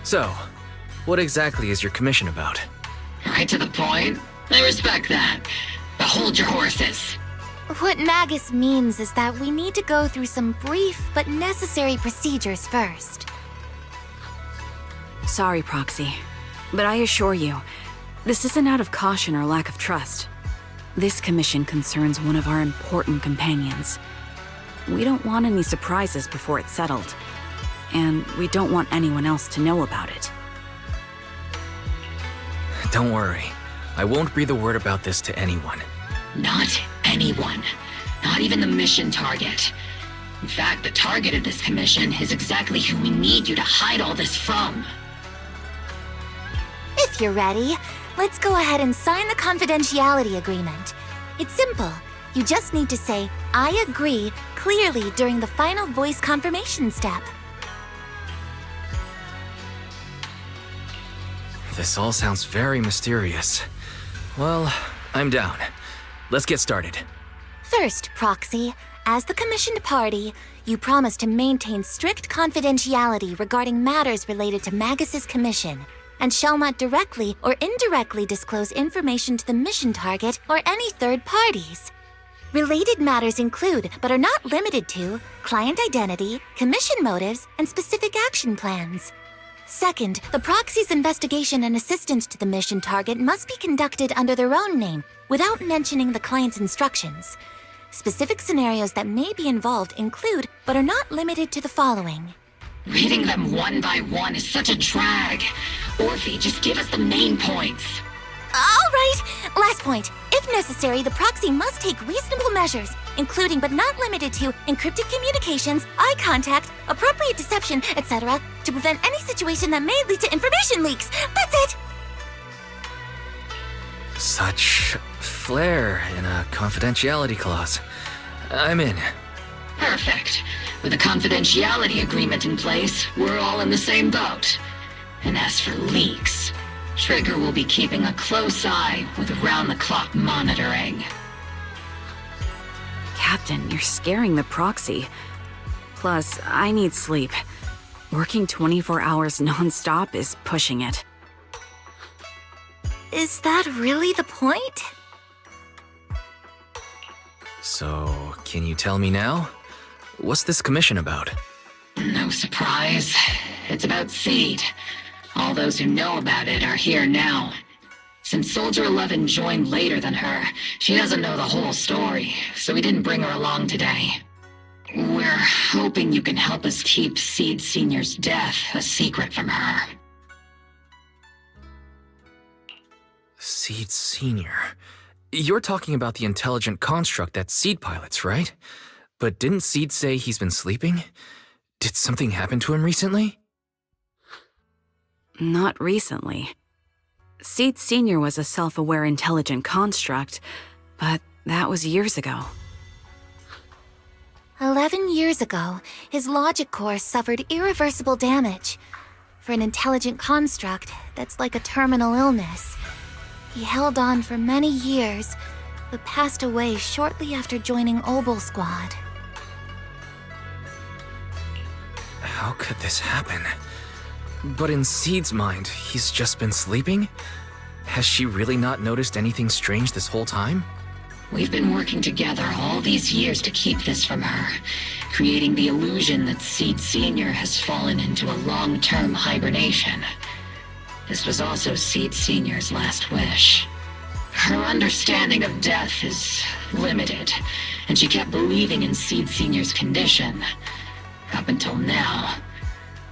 So, what exactly is your commission about? Right to the point. I respect that. But hold your horses. What Magus means is that we need to go through some brief but necessary procedures first. Sorry, Proxy, but I assure you, this isn't out of caution or lack of trust. This commission concerns one of our important companions. We don't want any surprises before it's settled, and we don't want anyone else to know about it. Don't worry. I won't breathe a word about this to anyone. Not anyone. Not even the mission target. In fact, the target of this commission is exactly who we need you to hide all this from. If you're ready, let's go ahead and sign the confidentiality agreement. It's simple. You just need to say, "I agree," clearly during the final voice confirmation step. This all sounds very mysterious. Well, I'm down. Let's get started. First, Proxy, as the commissioned party, you promise to maintain strict confidentiality regarding matters related to Magus's commission, and shall not directly or indirectly disclose information to the mission target or any third parties. Related matters include, but are not limited to, client identity, commission motives, and specific action plans. Second, the proxy's investigation and assistance to the mission target must be conducted under their own name, without mentioning the client's instructions. Specific scenarios that may be involved include, but are not limited to the following. Reading them one by one is such a drag. Orphe, just give us the main points. All right! Last point. If necessary, the proxy must take reasonable measures, including but not limited to encrypted communications, eye contact, appropriate deception, etc., to prevent any situation that may lead to information leaks. That's it! Such flair in a confidentiality clause. I'm in. Perfect. With a confidentiality agreement in place, we're all in the same boat. And as for leaks, Trigger will be keeping a close eye with round-the-clock monitoring. Captain, you're scaring the proxy. Plus, I need sleep. Working 24 hours non-stop is pushing it. Is that really the point? So, can you tell me now? What's this commission about? No surprise. It's about Seed. All those who know about it are here now. Since Soldier 11 joined later than her, she doesn't know the whole story, so we didn't bring her along today. We're hoping you can help us keep Seed Senior's death a secret from her. Seed Senior. You're talking about the intelligent construct that Seed pilots, right? But didn't Seed say he's been sleeping? Did something happen to him recently? Not recently. Seed Senior was a self-aware intelligent construct, but that was years ago. 11 years ago, his logic core suffered irreversible damage. For an intelligent construct, that's like a terminal illness. He held on for many years, but passed away shortly after joining Obel Squad. How could this happen? But in Seed's mind, he's just been sleeping? Has she really not noticed anything strange this whole time? We've been working together all these years to keep this from her, creating the illusion that Seed Senior has fallen into a long-term hibernation. This was also Seed Senior's last wish. Her understanding of death is limited, and she kept believing in Seed Senior's condition. Up until now.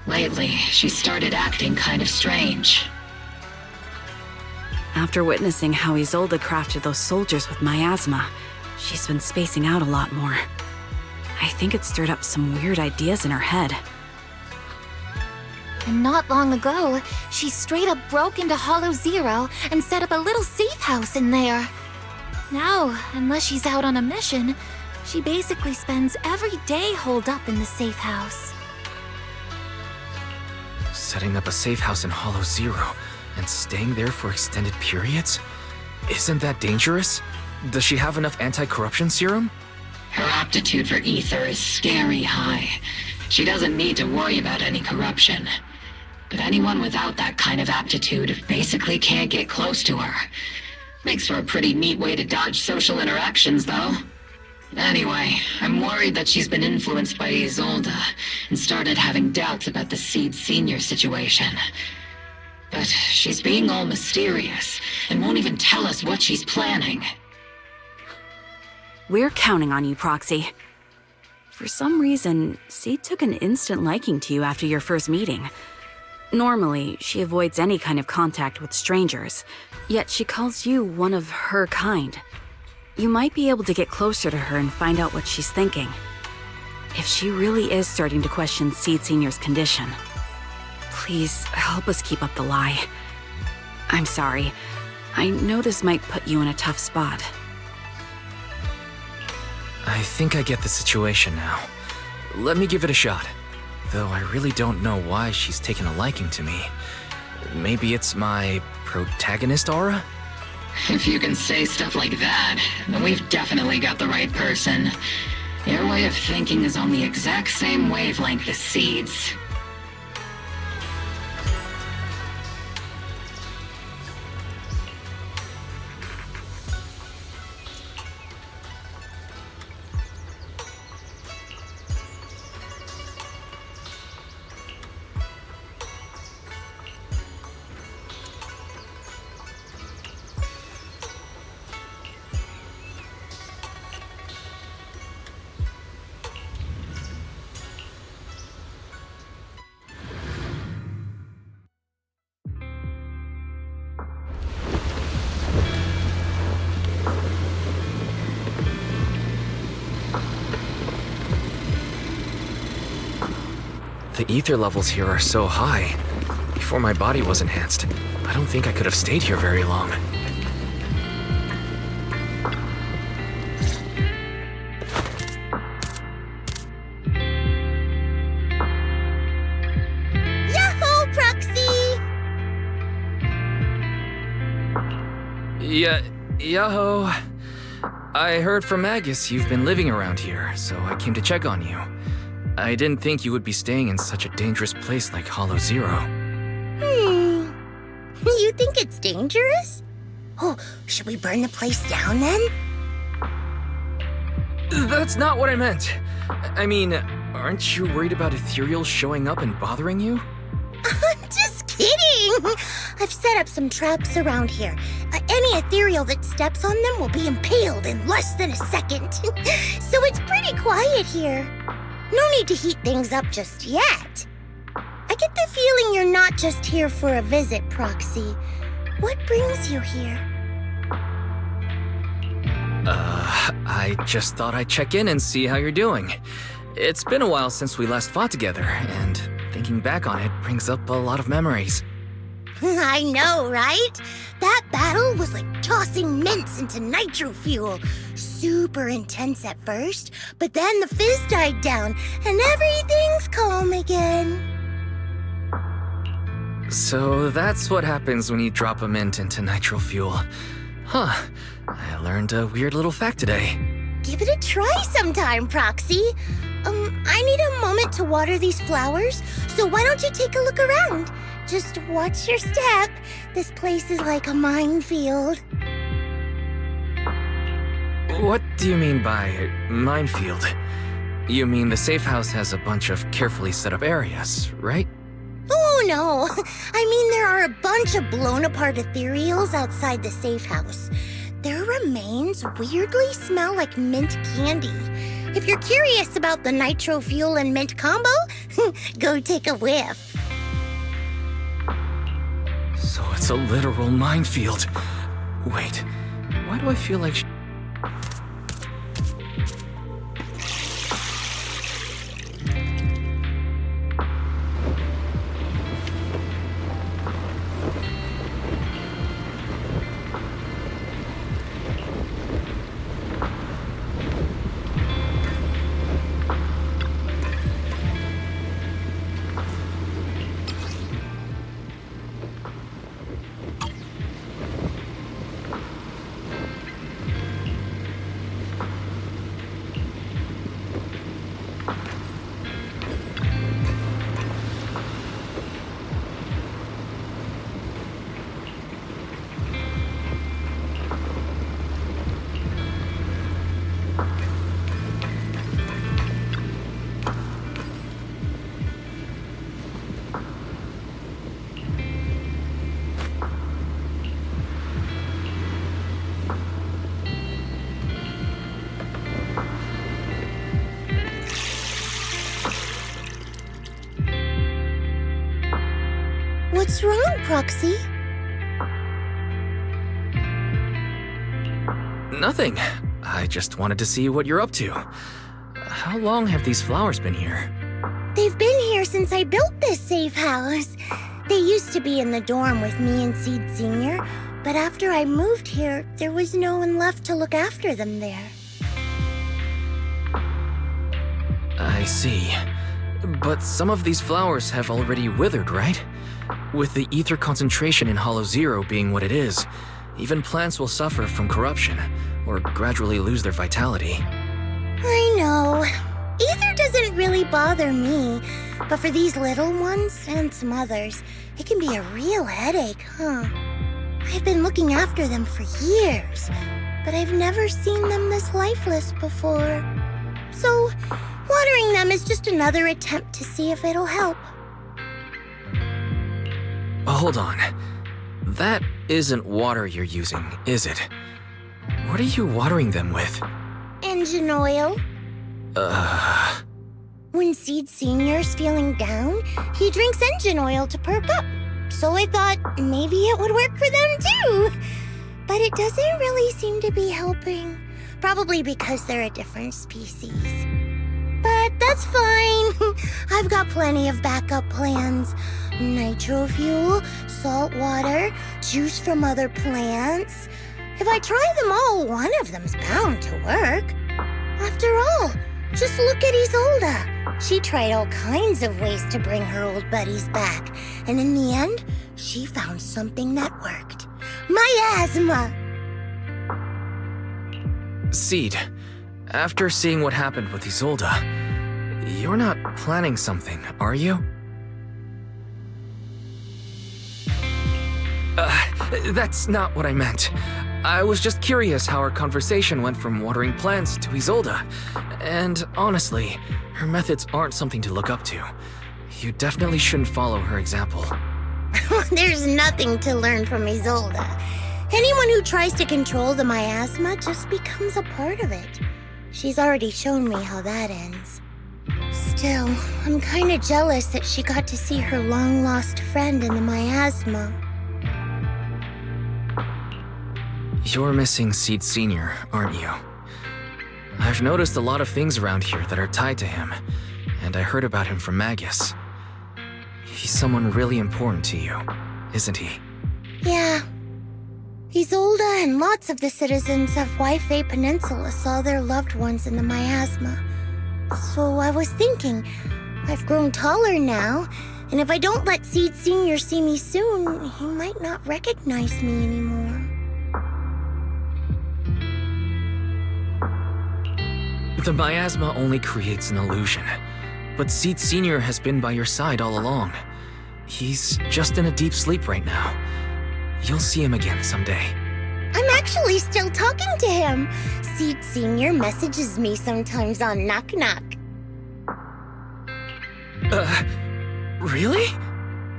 Lately, she started acting kind of strange. After witnessing how Isolde crafted those soldiers with miasma, she's been spacing out a lot more. I think it stirred up some weird ideas in her head. And not long ago, she straight up broke into Hollow Zero and set up a little safe house in there. Now, unless she's out on a mission, she basically spends every day holed up in the safe house. Setting up a safe house in Hollow Zero and staying there for extended periods? Isn't that dangerous? Does she have enough anti-corruption serum? Her aptitude for ether is scary high. She doesn't need to worry about any corruption. but anyone without that kind of aptitude basically can't get close to her. Makes for a pretty neat way to dodge social interactions, though. Anyway, I'm worried that she's been influenced by Isolde and started having doubts about the Seed Senior situation. But she's being all mysterious and won't even tell us what she's planning. We're counting on you, Proxy. For some reason, Seed took an instant liking to you after your first meeting. Normally, she avoids any kind of contact with strangers, yet she calls you one of her kind. You might be able to get closer to her and find out what she's thinking. If she really is starting to question Seed Senior's condition, please help us keep up the lie. I'm sorry. I know this might put you in a tough spot. I think I get the situation now. Let me give it a shot. Though I really don't know why she's taken a liking to me. Maybe it's my protagonist aura? If you can say stuff like that, then we've definitely got the right person. Your way of thinking is on the exact same wavelength as Seed's. The ether levels here are so high. Before my body was enhanced, I don't think I could have stayed here very long. Yahoo, Proxy! Yaho. I heard from Agus you've been living around here, so I came to check on you. I didn't think you would be staying in such a dangerous place like Hollow Zero. You think it's dangerous? Oh, should we burn the place down then? That's not what I meant. I mean, aren't you worried about ethereals showing up and bothering you? I'm just kidding! I've set up some traps around here. Any ethereal that steps on them will be impaled in less than a second. So it's pretty quiet here. No need to heat things up just yet. I get the feeling you're not just here for a visit, Proxy. What brings you here? I just thought I'd check in and see how you're doing. It's been a while since we last fought together, and thinking back on it brings up a lot of memories. I know, right? That battle was like tossing mints into nitro fuel. Super intense at first, but then the fizz died down, and everything's calm again. So that's what happens when you drop a mint into nitro fuel. Huh. I learned a weird little fact today. Give it a try sometime, Proxy. I need a moment to water these flowers, so why don't you take a look around? Just watch your step. This place is like a minefield. What do you mean by minefield? You mean the safe house has a bunch of carefully set up areas, right? Oh, no. I mean, there are a bunch of blown-apart ethereals outside the safe house. Their remains weirdly smell like mint candy. If you're curious about the nitro fuel and mint combo, go take a whiff. So it's a literal minefield. Wait, why do I feel like What's wrong, Proxy? Nothing. I just wanted to see what you're up to. How long have these flowers been here? They've been here since I built this safe house. They used to be in the dorm with me and Seed Senior, but after I moved here, there was no one left to look after them there. I see. But some of these flowers have already withered, right? With the ether concentration in Hollow Zero being what it is, even plants will suffer from corruption, or gradually lose their vitality. I know. Ether doesn't really bother me, but for these little ones and some others, it can be a real headache, huh? I've been looking after them for years, but I've never seen them this lifeless before. So, watering them is just another attempt to see if it'll help. Hold on. That isn't water you're using, is it? What are you watering them with? Engine oil. When Seed Senior's feeling down, he drinks engine oil to perk up. So I thought maybe it would work for them too. But it doesn't really seem to be helping. Probably because they're a different species. But that's fine. I've got plenty of backup plans. Nitro fuel, salt water, juice from other plants. If I try them all, one of them's bound to work. After all, just look at Isolde. She tried all kinds of ways to bring her old buddies back, and in the end, she found something that worked. Miasma! Seed, after seeing what happened with Isolde, you're not planning something, are you? That's not what I meant. I was just curious how our conversation went from watering plants to Isolde. And honestly, her methods aren't something to look up to. You definitely shouldn't follow her example. There's nothing to learn from Isolde. Anyone who tries to control the miasma just becomes a part of it. She's already shown me how that ends. Still, I'm kinda jealous that she got to see her long-lost friend in the miasma. You're missing Seed Senior, aren't you? I've noticed a lot of things around here that are tied to him, and I heard about him from Magus. He's someone really important to you, isn't he? Yeah. Isolde and lots of the citizens of Wi-Fi Peninsula saw their loved ones in the miasma. So I was thinking, I've grown taller now, and if I don't let Seed Senior see me soon, he might not recognize me anymore. The miasma only creates an illusion, but Seed Senior has been by your side all along. He's just in a deep sleep right now. You'll see him again someday. I'm actually still talking to him. Seed Senior messages me sometimes on Knock Knock. Really?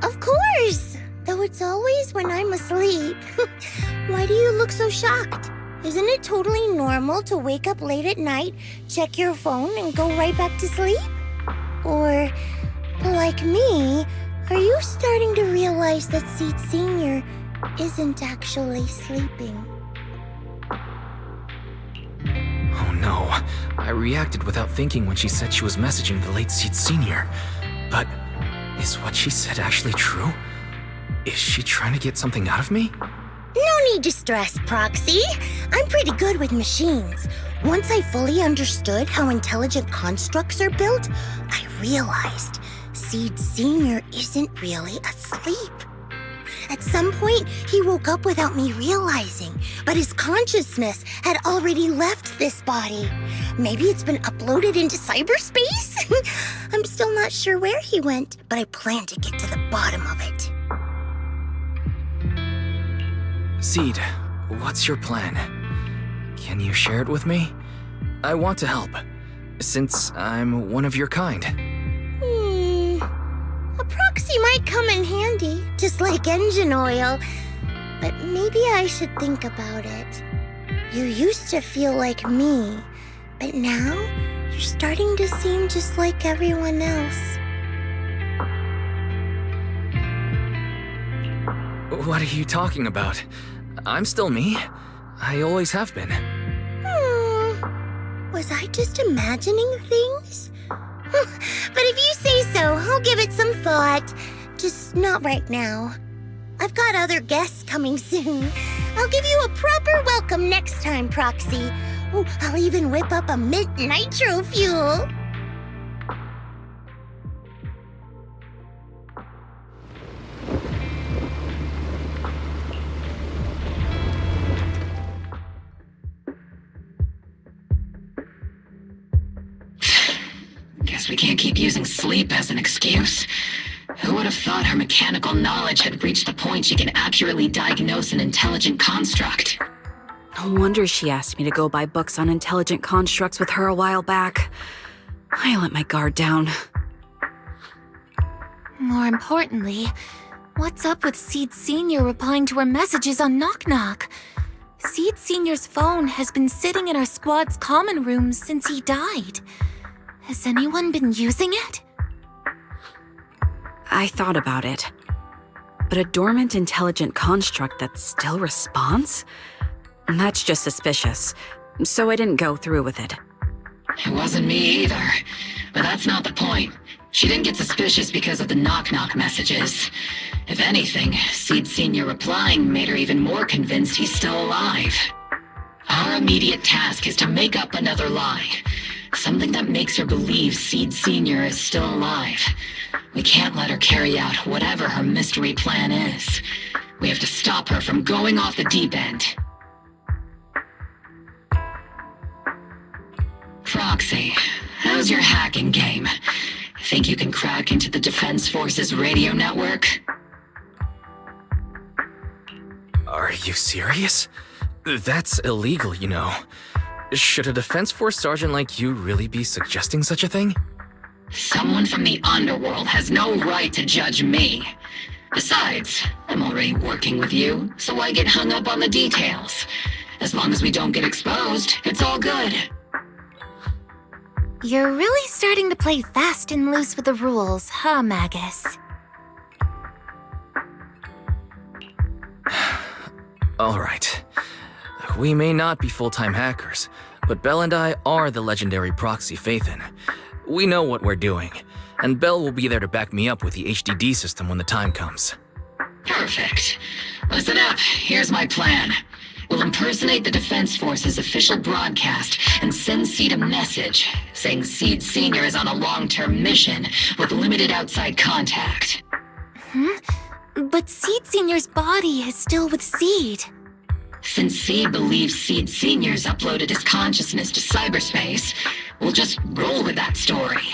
Of course! Though it's always when I'm asleep. Why do you look so shocked? Isn't it totally normal to wake up late at night, check your phone, and go right back to sleep? Or, like me, are you starting to realize that Seed Senior isn't actually sleeping? Oh no, I reacted without thinking when she said she was messaging the late Seed Senior. But is what she said actually true? Is she trying to get something out of me? No need to stress, Proxy. I'm pretty good with machines. Once I fully understood how intelligent constructs are built, I realized Seed Senior isn't really asleep. At some point, he woke up without me realizing, but his consciousness had already left this body. Maybe it's been uploaded into cyberspace? I'm still not sure where he went, but I plan to get to the bottom of it. Seed, what's your plan? Can you share it with me? I want to help, since I'm one of your kind. A proxy might come in handy, just like engine oil. But maybe I should think about it. You used to feel like me, but now you're starting to seem just like everyone else. What are you talking about? I'm still me. I always have been. Was I just imagining things? But if you say so, I'll give it some thought. Just not right now. I've got other guests coming soon. I'll give you a proper welcome next time, Proxy. Oh, I'll even whip up a mint nitro fuel. Guess we can't keep using sleep as an excuse. Who would have thought her mechanical knowledge had reached the point she can accurately diagnose an intelligent construct? No wonder she asked me to go buy books on intelligent constructs with her a while back. I let my guard down. More importantly, what's up with Seed Sr. replying to her messages on Knock Knock? Seed Sr.'s phone has been sitting in our squad's common room since he died. Has anyone been using it? I thought about it. But a dormant intelligent construct that still responds? That's just suspicious, so I didn't go through with it. It wasn't me either. But that's not the point. She didn't get suspicious because of the knock-knock messages. If anything, Seed Sr. replying made her even more convinced he's still alive. Our immediate task is to make up another lie. Something that makes her believe Seed Sr. is still alive. We can't let her carry out whatever her mystery plan is. We have to stop her from going off the deep end. Proxy, how's your hacking game? Think you can crack into the Defense Force's radio network? Are you serious? That's illegal, you know. Should a Defense Force sergeant like you really be suggesting such a thing? Someone from the underworld has no right to judge me. Besides, I'm already working with you, so why get hung up on the details? As long as we don't get exposed, it's all good. You're really starting to play fast and loose with the rules, huh, Magus? All right. We may not be full-time hackers, but Belle and I are the legendary Proxy Faithin. We know what we're doing, and Belle will be there to back me up with the HDD system when the time comes. Perfect. Listen up, here's my plan. We'll impersonate the Defense Force's official broadcast and send Seed a message saying Seed Sr. is on a long-term mission with limited outside contact. But Seed Sr.'s body is still with Seed. Since Seed believes Seed Sr.'s uploaded his consciousness to cyberspace, we'll just roll with that story.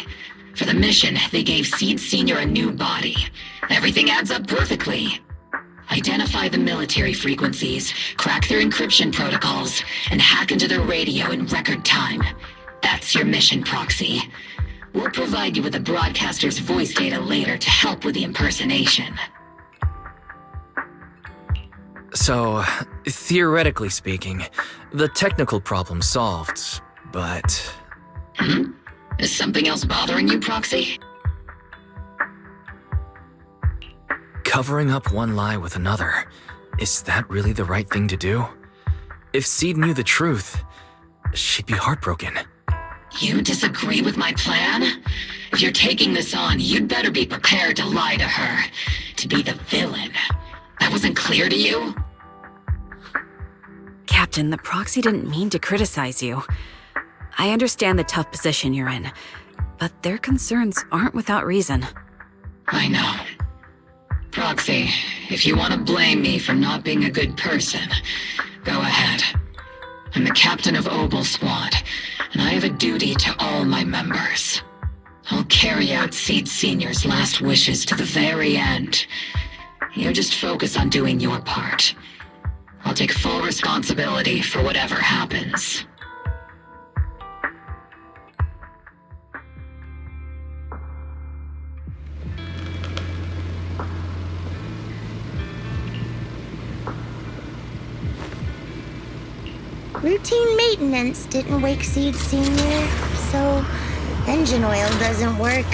For the mission, they gave Seed Sr. a new body. Everything adds up perfectly. Identify the military frequencies, crack their encryption protocols, and hack into their radio in record time. That's your mission, Proxy. We'll provide you with the broadcaster's voice data later to help with the impersonation. So, theoretically speaking, the technical problem's solved, but... Is something else bothering you, Proxy? Covering up one lie with another, is that really the right thing to do? If Seed knew the truth, she'd be heartbroken. You disagree with my plan? If you're taking this on, you'd better be prepared to lie to her. To be the villain. That wasn't clear to you? Captain, the Proxy didn't mean to criticize you. I understand the tough position you're in, but their concerns aren't without reason. I know. Proxy, if you want to blame me for not being a good person, go ahead. I'm the captain of Obel Squad, and I have a duty to all my members. I'll carry out Seed Sr.'s last wishes to the very end. You just focus on doing your part. I'll take full responsibility for whatever happens. Routine maintenance didn't wake Seed Sr., so engine oil doesn't work.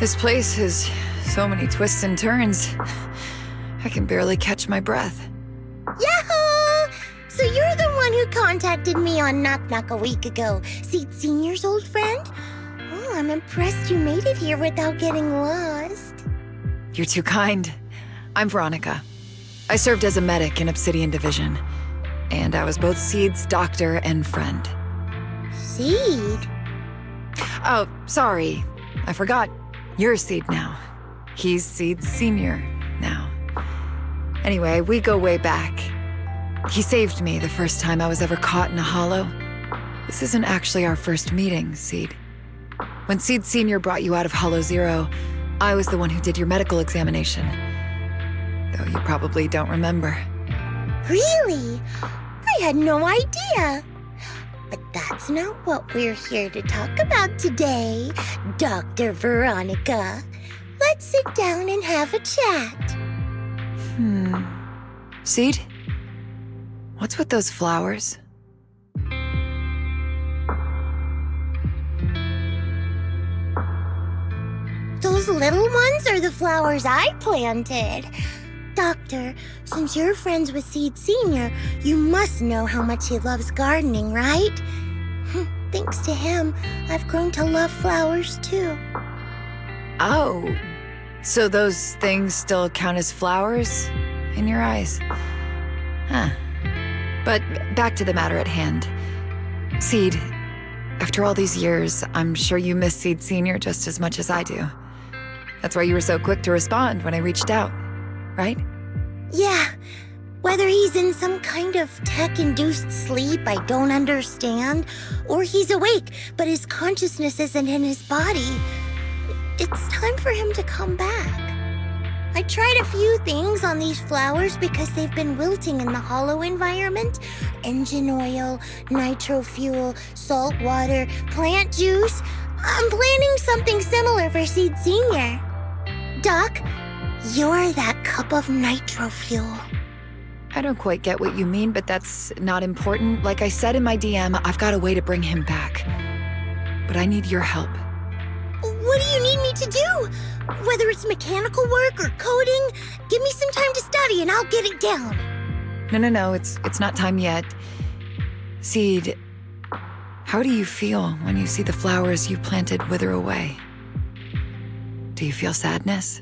This place has so many twists and turns. I can barely catch my breath. Yahoo! So you're the one who contacted me on Knock Knock a week ago, Seed Senior's old friend? Oh, I'm impressed you made it here without getting lost. You're too kind. I'm Veronica. I served as a medic in Obsidian Division, and I was both Seed's doctor and friend. Seed? Oh, sorry. I forgot. You're Seed now. He's Seed Senior now. Anyway, we go way back. He saved me the first time I was ever caught in a hollow. This isn't actually our first meeting, Seed. When Seed Senior brought you out of Hollow Zero, I was the one who did your medical examination. Though you probably don't remember. Really? I had no idea. But that's not what we're here to talk about today, Dr. Veronica. Let's sit down and have a chat. Seed? What's with those flowers? Those little ones are the flowers I planted. Doctor, since you're friends with Seed Senior, you must know how much he loves gardening, right? Thanks to him, I've grown to love flowers too. Oh, so those things still count as flowers in your eyes? Huh. But back to the matter at hand. Seed, after all these years, I'm sure you miss Seed Senior just as much as I do. That's why you were so quick to respond when I reached out, right? Yeah. Whether he's in some kind of tech-induced sleep I don't understand, or he's awake, but his consciousness isn't in his body, it's time for him to come back. I tried a few things on these flowers because they've been wilting in the hollow environment. Engine oil, nitro fuel, salt water, plant juice. I'm planning something similar for Seed Senior. Doc, you're that cup of nitro fuel. I don't quite get what you mean, but that's not important. Like I said in my DM, I've got a way to bring him back. But I need your help. What do you need me to do? Whether it's mechanical work or coding, give me some time to study and I'll get it down. No, it's not time yet. Seed, how do you feel when you see the flowers you planted wither away? Do you feel sadness?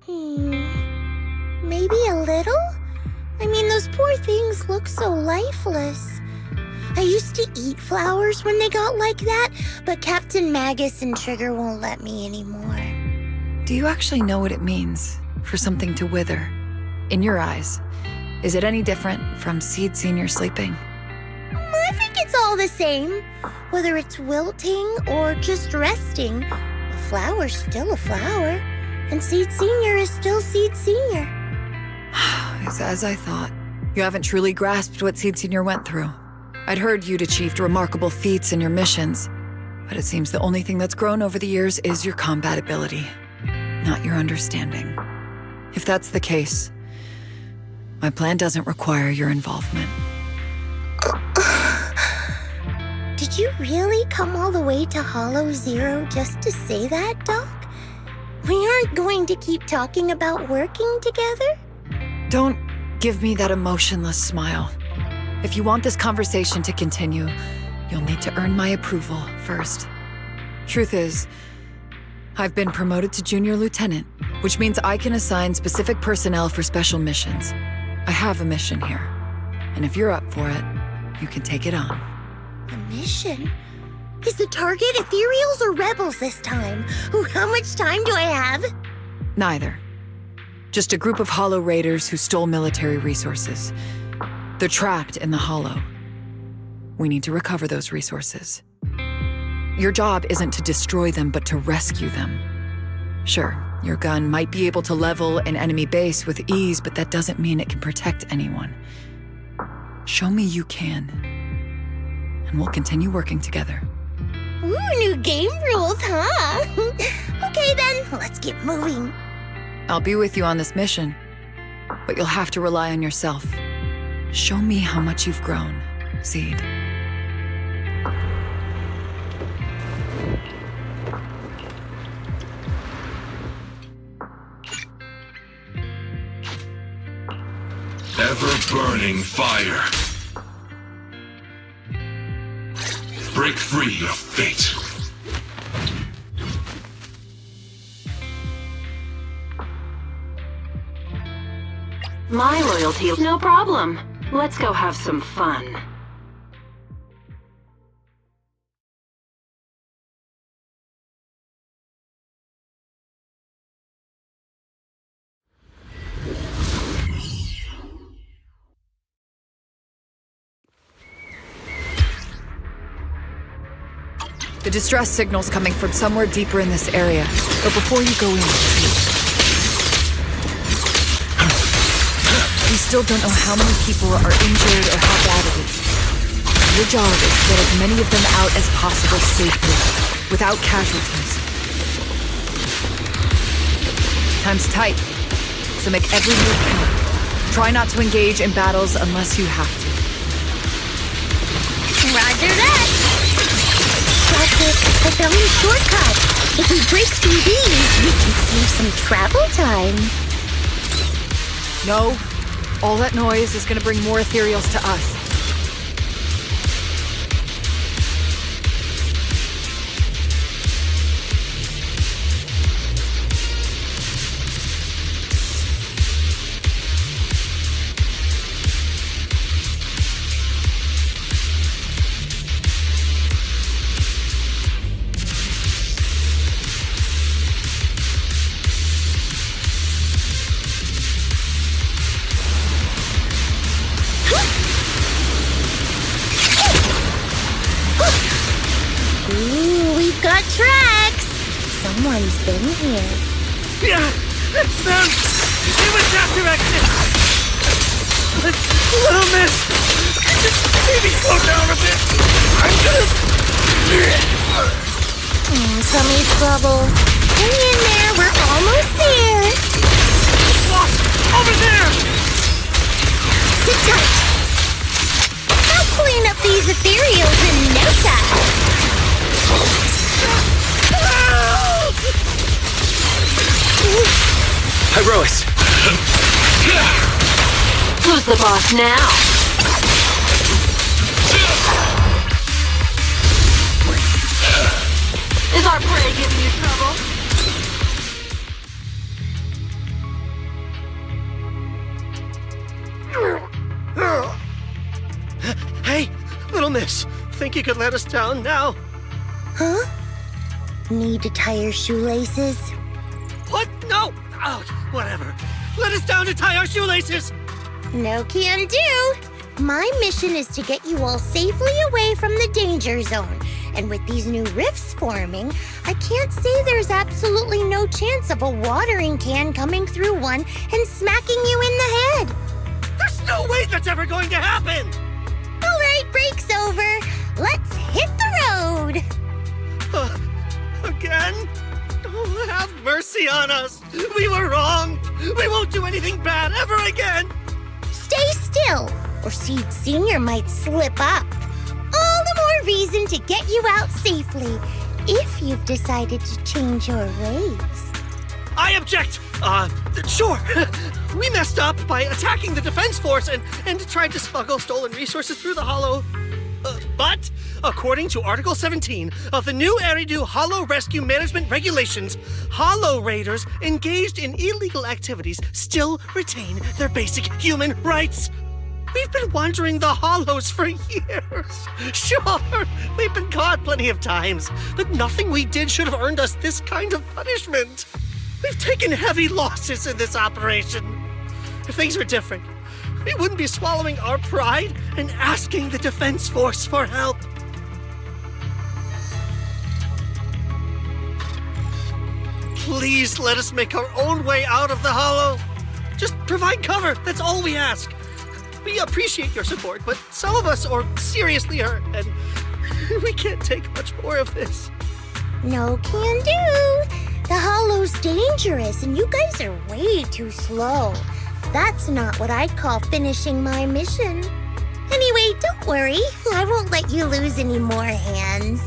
Maybe a little? I mean, those poor things look so lifeless. I used to eat flowers when they got like that, but Captain Magus and Trigger won't let me anymore. Do you actually know what it means for something to wither? In your eyes, is it any different from Seed Senior sleeping? I think it's all the same. Whether it's wilting or just resting, a flower's still a flower, and Seed Senior is still Seed Senior. It's as I thought. You haven't truly grasped what Seed Senior went through. I'd heard you'd achieved remarkable feats in your missions, but it seems the only thing that's grown over the years is your combat ability, not your understanding. If that's the case, my plan doesn't require your involvement. Did you really come all the way to Hollow Zero just to say that, Doc? We aren't going to keep talking about working together? Don't give me that emotionless smile. If you want this conversation to continue, you'll need to earn my approval first. Truth is, I've been promoted to Junior Lieutenant, which means I can assign specific personnel for special missions. I have a mission here, and if you're up for it, you can take it on. A mission? Is the target Ethereals or Rebels this time? How much time do I have? Neither. Just a group of Hollow Raiders who stole military resources. They're trapped in the Hollow. We need to recover those resources. Your job isn't to destroy them, but to rescue them. Sure, your gun might be able to level an enemy base with ease, but that doesn't mean it can protect anyone. Show me you can, and we'll continue working together. Ooh, new game rules, huh? Okay then, let's get moving. I'll be with you on this mission, but you'll have to rely on yourself. Show me how much you've grown, Seed. Ever-burning fire. Break free of fate. My loyalty, no problem. Let's go have some fun. The distress signal's coming from somewhere deeper in this area. But before you go in, we still don't know how many people are injured or how bad it is. Your job is to get as many of them out as possible safely, without casualties. Time's tight, so make every move you can. Try not to engage in battles unless you have to. Roger that! That's it. I found a shortcut. If we break through these, we can save some travel time. No, all that noise is gonna bring more ethereals to us. We've got tracks. Someone's been here. Yeah, it's them! It was that direction! Little miss! Just maybe slow down a bit! I'm good! Tummy trouble. Hang in there, we're almost there. Lost! Over there! Sit tight. I'll clean up these ethereals in no time. Herois! Who's the boss now? Is our prey giving you trouble? Hey, little miss, think you could let us down now? Huh? Need to tie your shoelaces? What? No! Oh, whatever. Let us down to tie our shoelaces! No can do. My mission is to get you all safely away from the danger zone. And with these new rifts forming, I can't say there's absolutely no chance of a watering can coming through one and smacking you in the head. There's no way that's ever going to happen! All right, break's over. Let's hit the road. Again? Oh, have mercy on us! We were wrong! We won't do anything bad ever again! Stay still, or Seed Senior might slip up. All the more reason to get you out safely, if you've decided to change your ways. I object! Sure. We messed up by attacking the defense force and tried to smuggle stolen resources through the Hollow. But, according to Article 17 of the new Eridu Hollow Rescue Management Regulations, Hollow Raiders engaged in illegal activities still retain their basic human rights. We've been wandering the Hollows for years. Sure, we've been caught plenty of times, but nothing we did should have earned us this kind of punishment. We've taken heavy losses in this operation. If things were different, we wouldn't be swallowing our pride and asking the defense force for help. Please let us make our own way out of the Hollow. Just provide cover, that's all we ask. We appreciate your support, but some of us are seriously hurt, and we can't take much more of this. No can do. The Hollow's dangerous, and you guys are way too slow. That's not what I'd call finishing my mission. Anyway, don't worry. I won't let you lose any more hands.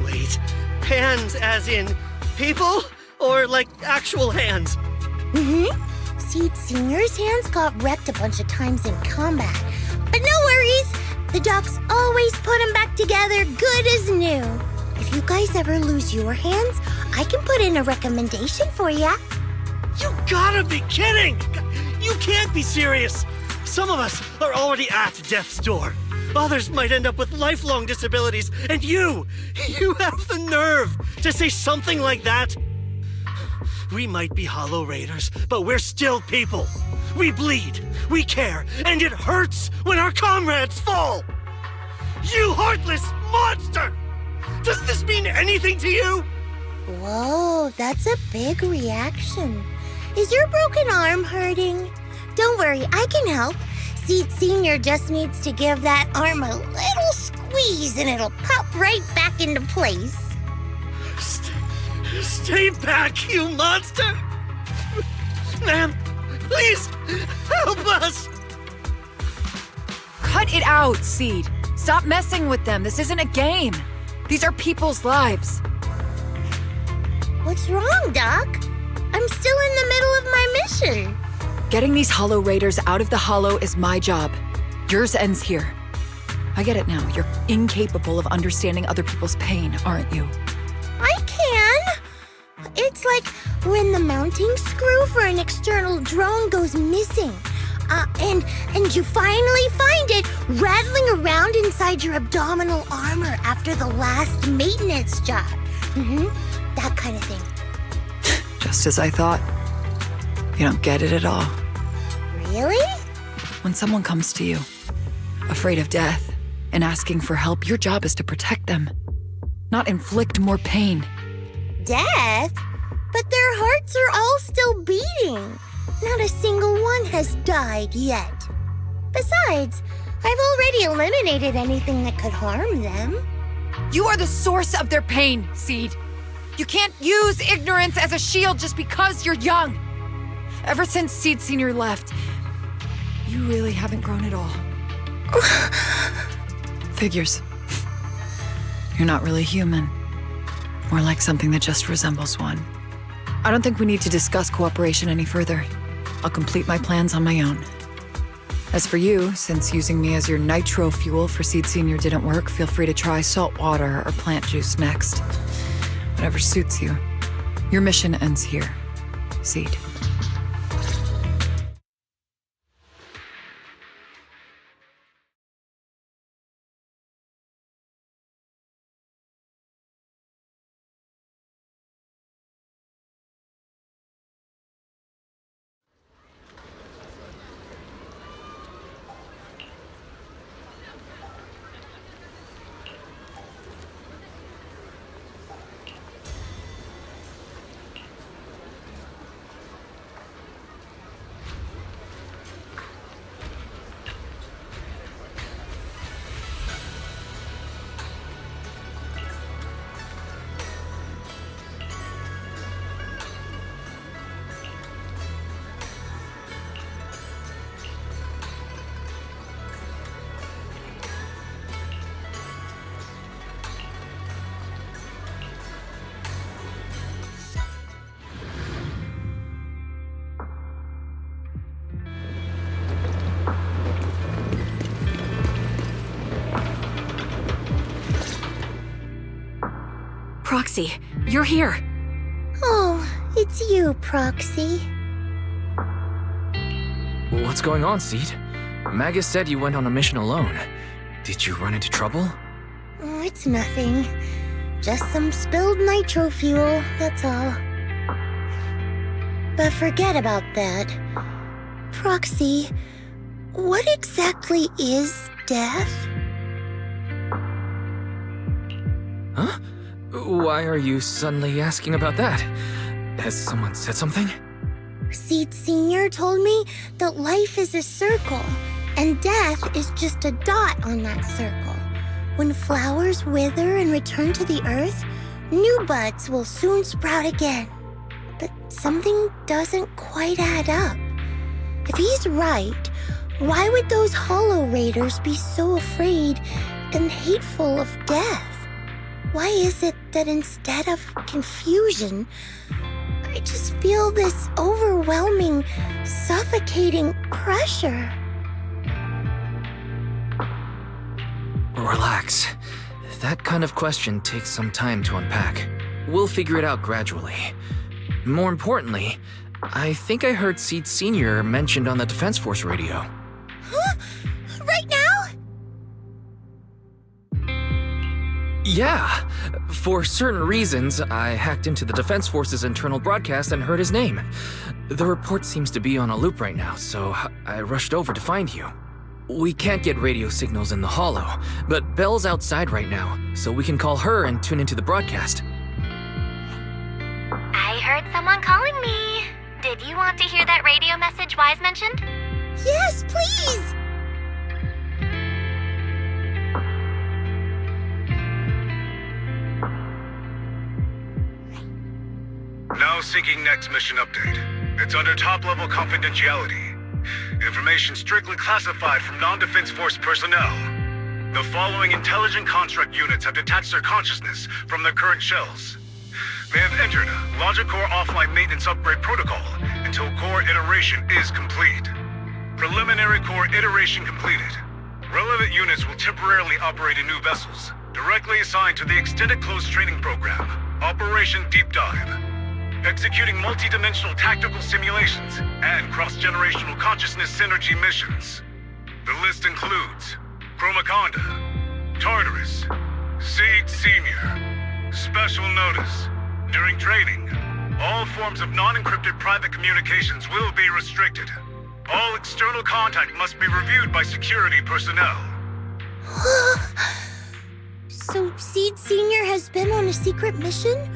Wait, hands as in people? Or like actual hands? Seed Senior's hands got wrecked a bunch of times in combat. But no worries! The docs always put them back together good as new. If you guys ever lose your hands, I can put in a recommendation for ya. You gotta be kidding! You can't be serious! Some of us are already at death's door. Others might end up with lifelong disabilities, and you have the nerve to say something like that? We might be Hollow Raiders, but we're still people. We bleed, we care, and it hurts when our comrades fall! You heartless monster! Does this mean anything to you? Whoa, that's a big reaction. Is your broken arm hurting? Don't worry, I can help. Seed Senior just needs to give that arm a little squeeze and it'll pop right back into place. Stay back, you monster! Ma'am, please, help us! Cut it out, Seed. Stop messing with them. This isn't a game. These are people's lives. What's wrong, Doc? I'm still in the middle of my mission. Getting these Hollow Raiders out of the Hollow is my job. Yours ends here. I get it now. You're incapable of understanding other people's pain, aren't you? I can. It's like when the mounting screw for an external drone goes missing. And you finally find it rattling around inside your abdominal armor after the last maintenance job. That kind of thing. Just as I thought. You don't get it at all. Really? When someone comes to you, afraid of death, and asking for help, your job is to protect them, not inflict more pain. Death? But their hearts are all still beating. Not a single one has died yet. Besides, I've already eliminated anything that could harm them. You are the source of their pain, Seed. You can't use ignorance as a shield just because you're young. Ever since Seed Senior left, you really haven't grown at all. Figures. You're not really human. More like something that just resembles one. I don't think we need to discuss cooperation any further. I'll complete my plans on my own. As for you, since using me as your nitro fuel for Seed Senior didn't work, feel free to try salt water or plant juice next. Whatever suits you. Your mission ends here, Seed. Proxy, you're here. Oh, it's you, Proxy. What's going on, Seed? Magus said you went on a mission alone. Did you run into trouble? Oh, it's nothing. Just some spilled nitro fuel, that's all. But forget about that. Proxy, what exactly is death? Huh? Why are you suddenly asking about that? Has someone said something? Seed Senior told me that life is a circle, and death is just a dot on that circle. When flowers wither and return to the earth, new buds will soon sprout again. But something doesn't quite add up. If he's right, why would those Hollow Raiders be so afraid and hateful of death? Why is it that instead of confusion, I just feel this overwhelming suffocating pressure. Relax. That kind of question takes some time to unpack. We'll figure it out gradually. More importantly, I think I heard Seed Sr. mentioned on the Defense Force radio. Huh? Right now? Yeah. For certain reasons, I hacked into the Defense Force's internal broadcast and heard his name. The report seems to be on a loop right now, so I rushed over to find you. We can't get radio signals in the hollow, but Belle's outside right now, so we can call her and tune into the broadcast. I heard someone calling me. Did you want to hear that radio message Wise mentioned? Yes, please! Now syncing next mission update. It's under top-level confidentiality. Information strictly classified from non-Defense Force personnel. The following intelligent construct units have detached their consciousness from their current shells. They have entered Logic Core offline maintenance upgrade protocol until core iteration is complete. Preliminary core iteration completed. Relevant units will temporarily operate in new vessels, directly assigned to the extended closed training program, Operation Deep Dive. Executing multi-dimensional tactical simulations and cross-generational consciousness synergy missions. The list includes Chromaconda, Tartarus, Seed Senior. Special notice. During training, all forms of non-encrypted private communications will be restricted. All external contact must be reviewed by security personnel. So Seed Senior has been on a secret mission?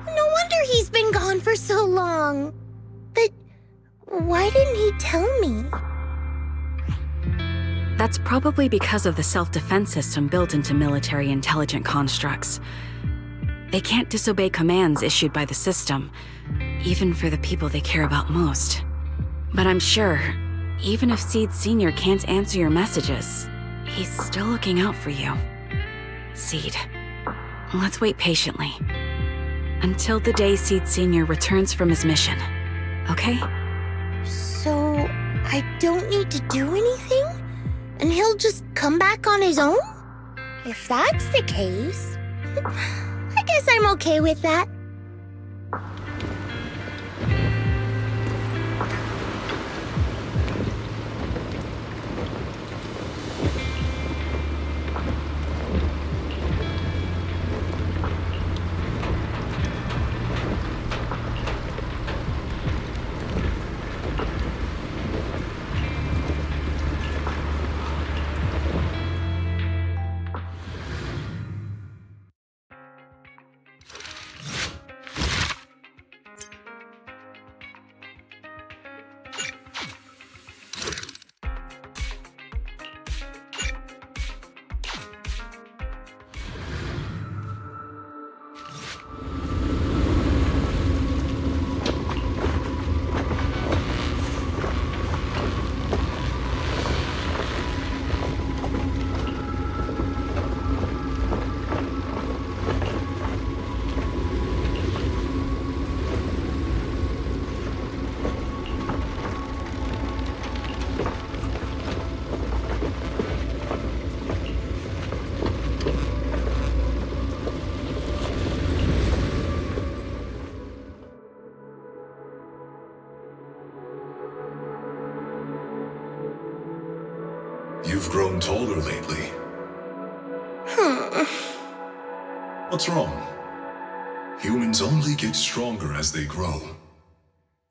No wonder he's been gone for so long. But why didn't he tell me? That's probably because of the self-defense system built into military intelligent constructs. They can't disobey commands issued by the system, even for the people they care about most. But I'm sure, even if Seed Senior can't answer your messages, he's still looking out for you. Seed, let's wait patiently. Until the day Seed Senior returns from his mission, okay? So I don't need to do anything? And he'll just come back on his own? If that's the case, I guess I'm okay with that. You've grown taller lately. What's wrong? Humans only get stronger as they grow.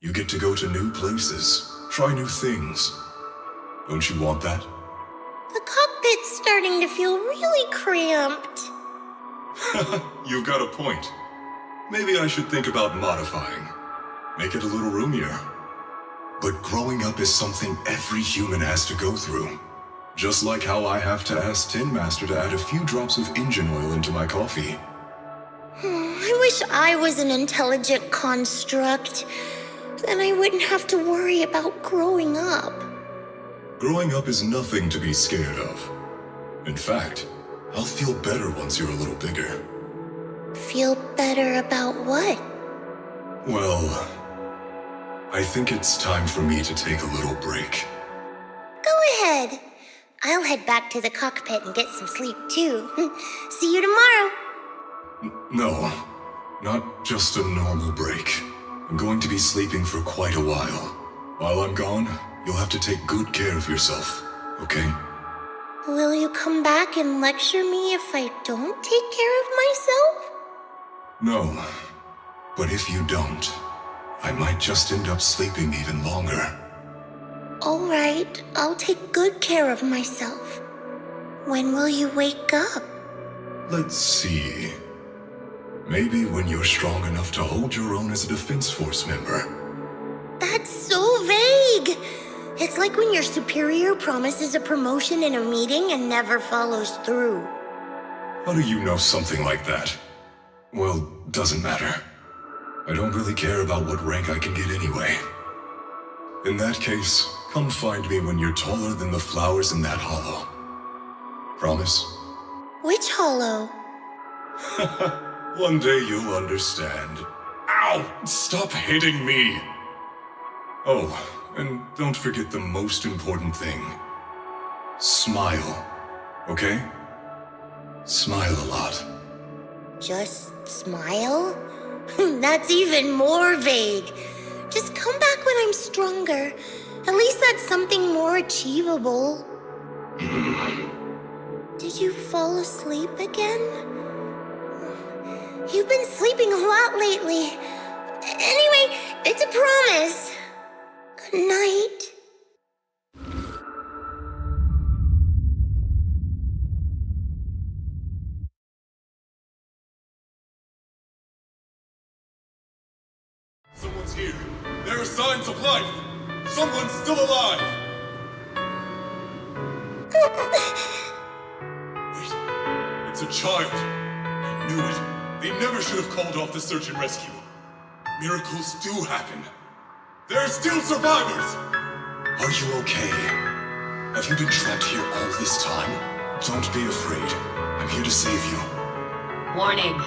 You get to go to new places, try new things. Don't you want that? The cockpit's starting to feel really cramped. You've got a point. Maybe I should think about modifying. Make it a little roomier. But growing up is something every human has to go through. Just like how I have to ask Tin Master to add a few drops of engine oil into my coffee. I wish I was an intelligent construct. Then I wouldn't have to worry about growing up. Growing up is nothing to be scared of. In fact, I'll feel better once you're a little bigger. Feel better about what? Well, I think it's time for me to take a little break. Go ahead. I'll head back to the cockpit and get some sleep too. See you tomorrow. No, not just a normal break. I'm going to be sleeping for quite a while. While I'm gone, you'll have to take good care of yourself, okay? Will you come back and lecture me if I don't take care of myself? No, but if you don't, I might just end up sleeping even longer. All right, I'll take good care of myself. When will you wake up? Let's see. Maybe when you're strong enough to hold your own as a Defense Force member. That's so vague! It's like when your superior promises a promotion in a meeting and never follows through. How do you know something like that? Well, doesn't matter. I don't really care about what rank I can get anyway. In that case, come find me when you're taller than the flowers in that hollow. Promise? Which hollow? One day you'll understand. Ow! Stop hitting me! Oh, and don't forget the most important thing. Smile. Okay? Smile a lot. Just smile? That's even more vague. Just come back when I'm stronger. At least that's something more achievable. Did you fall asleep again? You've been sleeping a lot lately. Anyway, it's a promise. Good night. Someone's here. There are signs of life. Someone's still alive. Wait, it's a child. I knew it. They never should have called off the search and rescue. Miracles do happen. There are still survivors. Are you okay? Have you been trapped here all this time? Don't be afraid. I'm here to save you. Warning.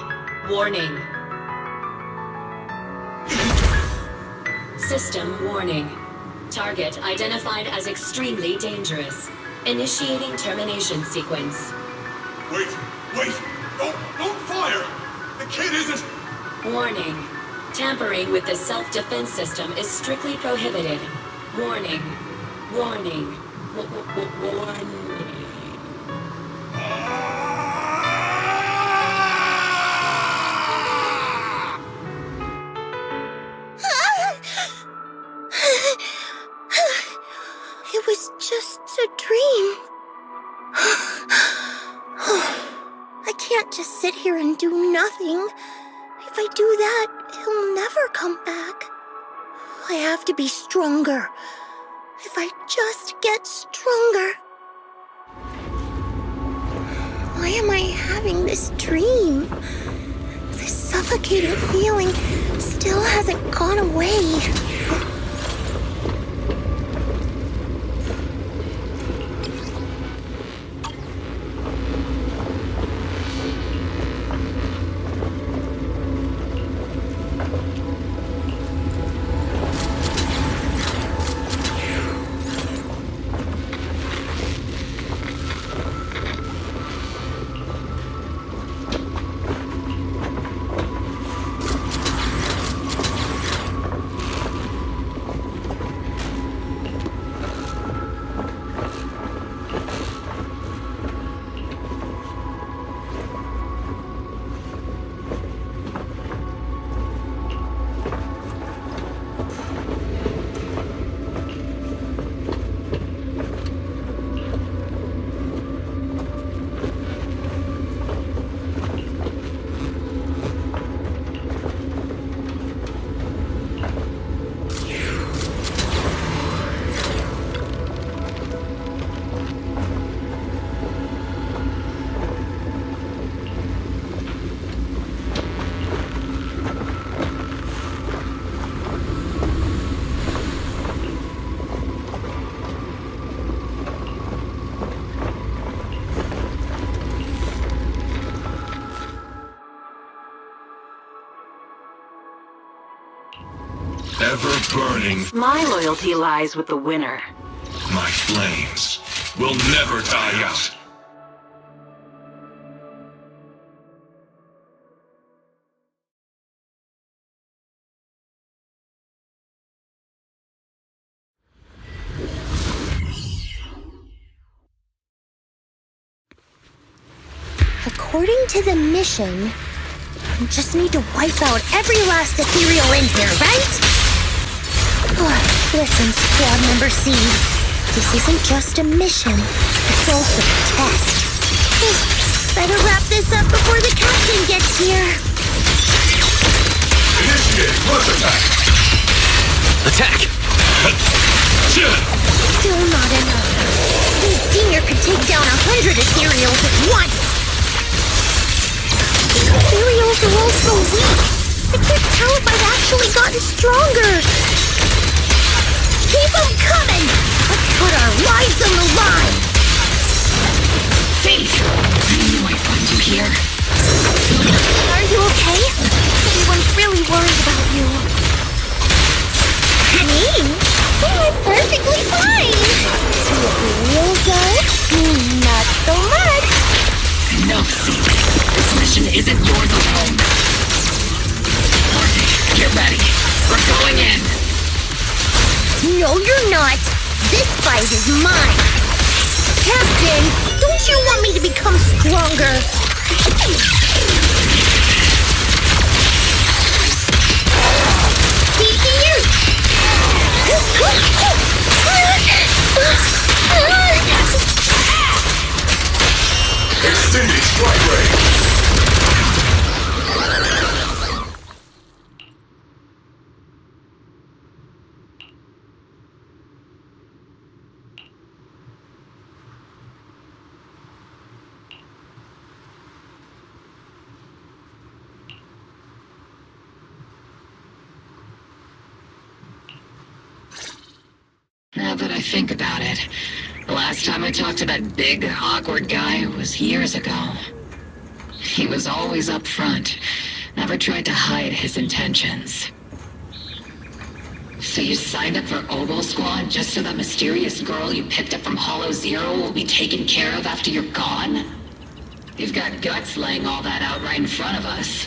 Warning. System warning. Target identified as extremely dangerous. Initiating termination sequence. Wait! Don't fire! The kid isn't... Warning. Tampering with the self-defense system is strictly prohibited. Warning. Warning. Warning. It was just a dream. I can't just sit here and do nothing. If I do that, he'll never come back. I have to be stronger. If I just get stronger. Why am I having this dream? This suffocating feeling still hasn't gone away. burning. My loyalty lies with the winner. My flames will never die out. According to the mission, we just need to wipe out every last ethereal in here, right? Listen, Squad Member C. This isn't just a mission, it's also a test. Better wrap this up before the captain gets here. Initiate rush attack! Attack! Still not enough. Seed Senior could take down 100 ethereals at once. These ethereals are all so weak. I can't tell if I've actually gotten stronger. Keep them coming! Let's put our lives on the line! Faith! I knew I'd find you here. Are you okay? Everyone's really worried about you. Me? Oh, I'm perfectly fine! The ethereals though? Not so much! No, Seed. This mission isn't yours alone. Marty, get ready. We're going in. No, you're not! This fight is mine! Captain, don't you want me to become stronger? Extending strike range! Now that I think about it, the last time I talked to that big, awkward guy was years ago. He was always up front, never tried to hide his intentions. So you signed up for Oboe Squad just so that mysterious girl you picked up from Hollow Zero will be taken care of after you're gone? You've got guts laying all that out right in front of us.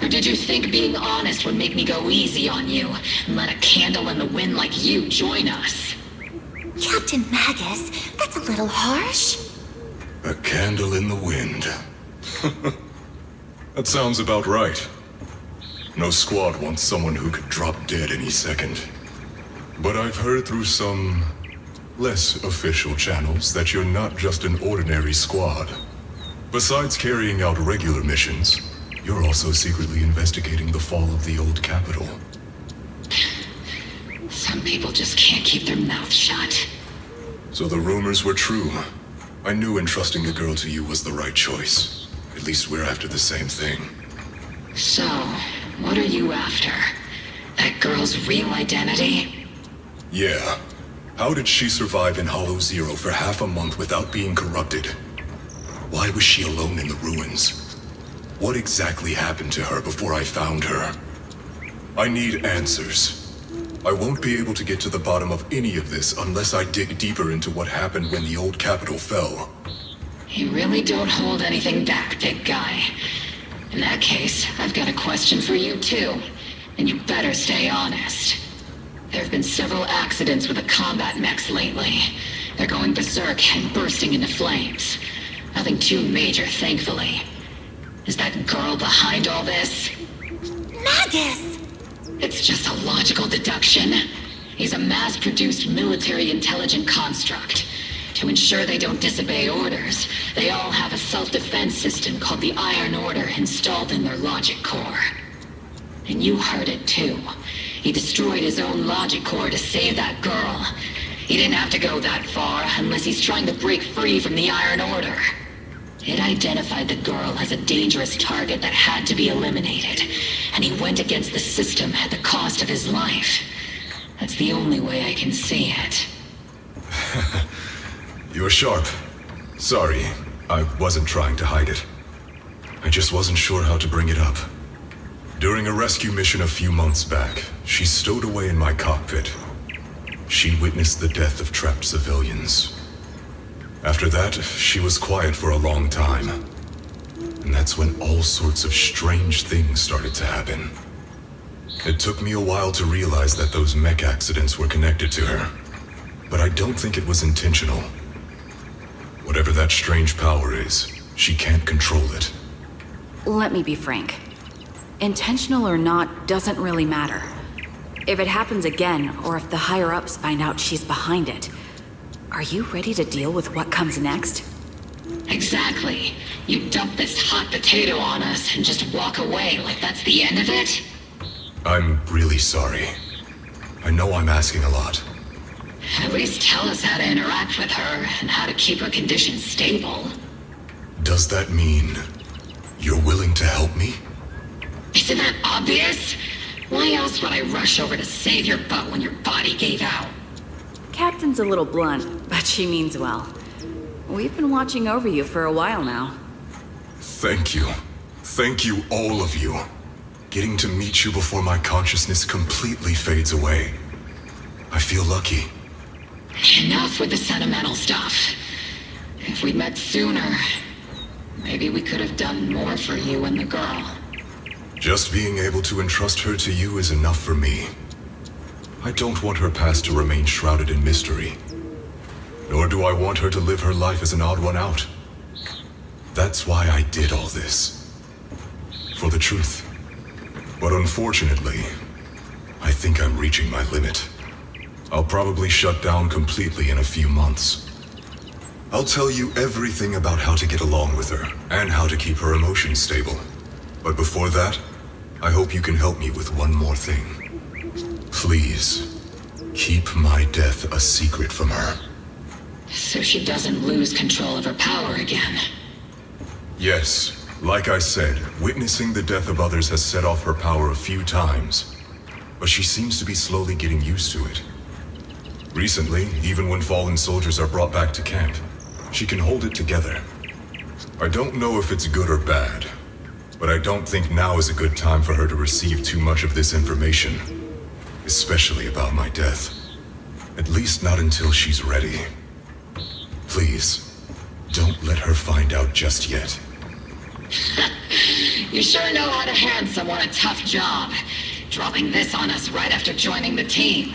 Or did you think being honest would make me go easy on you and let a candle in the wind like you join us? Captain Magus, that's a little harsh. A candle in the wind. That sounds about right. No squad wants someone who could drop dead any second. But I've heard through some less official channels that you're not just an ordinary squad. Besides carrying out regular missions, you're also secretly investigating the fall of the old capital. Some people just can't keep their mouths shut. So the rumors were true. I knew entrusting a girl to you was the right choice. At least we're after the same thing. So, what are you after? That girl's real identity? Yeah. How did she survive in Hollow Zero for half a month without being corrupted? Why was she alone in the ruins? What exactly happened to her before I found her? I need answers. I won't be able to get to the bottom of any of this unless I dig deeper into what happened when the old capital fell. You really don't hold anything back, big guy. In that case, I've got a question for you too. And you better stay honest. There have been several accidents with the combat mechs lately. They're going berserk and bursting into flames. Nothing too major, thankfully. Is that girl behind all this? Magus! It's just a logical deduction. He's a mass-produced military intelligent construct. To ensure they don't disobey orders, they all have a self-defense system called the Iron Order installed in their logic core. And you heard it too. He destroyed his own logic core to save that girl. He didn't have to go that far unless he's trying to break free from the Iron Order. It identified the girl as a dangerous target that had to be eliminated, and he went against the system at the cost of his life. That's the only way I can see it. You're sharp. Sorry, I wasn't trying to hide it. I just wasn't sure how to bring it up. During a rescue mission a few months back, she stowed away in my cockpit. She witnessed the death of trapped civilians. After that, she was quiet for a long time. And that's when all sorts of strange things started to happen. It took me a while to realize that those mech accidents were connected to her. But I don't think it was intentional. Whatever that strange power is, she can't control it. Let me be frank. Intentional or not doesn't really matter. If it happens again, or if the higher-ups find out she's behind it, are you ready to deal with what comes next? Exactly. You dump this hot potato on us and just walk away like that's the end of it? I'm really sorry. I know I'm asking a lot. At least tell us how to interact with her and how to keep her condition stable. Does that mean you're willing to help me? Isn't that obvious? Why else would I rush over to save your butt when your body gave out? Captain's a little blunt, but she means well. We've been watching over you for a while now. Thank you. Thank you, all of you. Getting to meet you before my consciousness completely fades away. I feel lucky. Enough with the sentimental stuff. If we'd met sooner, maybe we could have done more for you and the girl. Just being able to entrust her to you is enough for me. I don't want her past to remain shrouded in mystery. Nor do I want her to live her life as an odd one out. That's why I did all this. For the truth. But unfortunately, I think I'm reaching my limit. I'll probably shut down completely in a few months. I'll tell you everything about how to get along with her, and how to keep her emotions stable. But before that, I hope you can help me with one more thing. Please, keep my death a secret from her. So she doesn't lose control of her power again. Yes, like I said, witnessing the death of others has set off her power a few times. But she seems to be slowly getting used to it. Recently, even when fallen soldiers are brought back to camp, she can hold it together. I don't know if it's good or bad, but I don't think now is a good time for her to receive too much of this information. Especially about my death. At least not until she's ready. Please, don't let her find out just yet. You sure know how to hand someone a tough job, dropping this on us right after joining the team.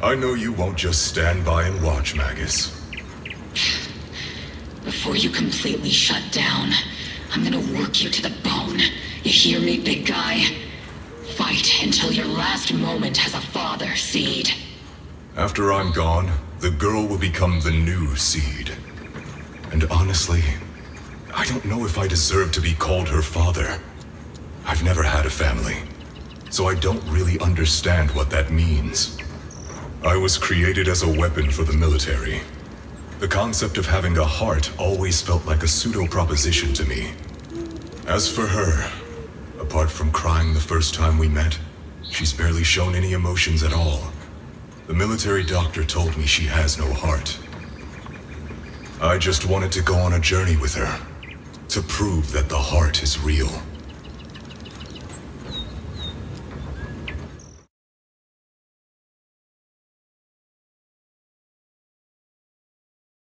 I know you won't just stand by and watch, Magus. Before you completely shut down, I'm gonna work you to the bone. You hear me, big guy? Fight until your last moment has a father, Seed. After I'm gone, the girl will become the new Seed. And honestly, I don't know if I deserve to be called her father. I've never had a family, so I don't really understand what that means. I was created as a weapon for the military. The concept of having a heart always felt like a pseudo-proposition to me. As for her, apart from crying the first time we met, she's barely shown any emotions at all. The military doctor told me she has no heart. I just wanted to go on a journey with her, to prove that the heart is real.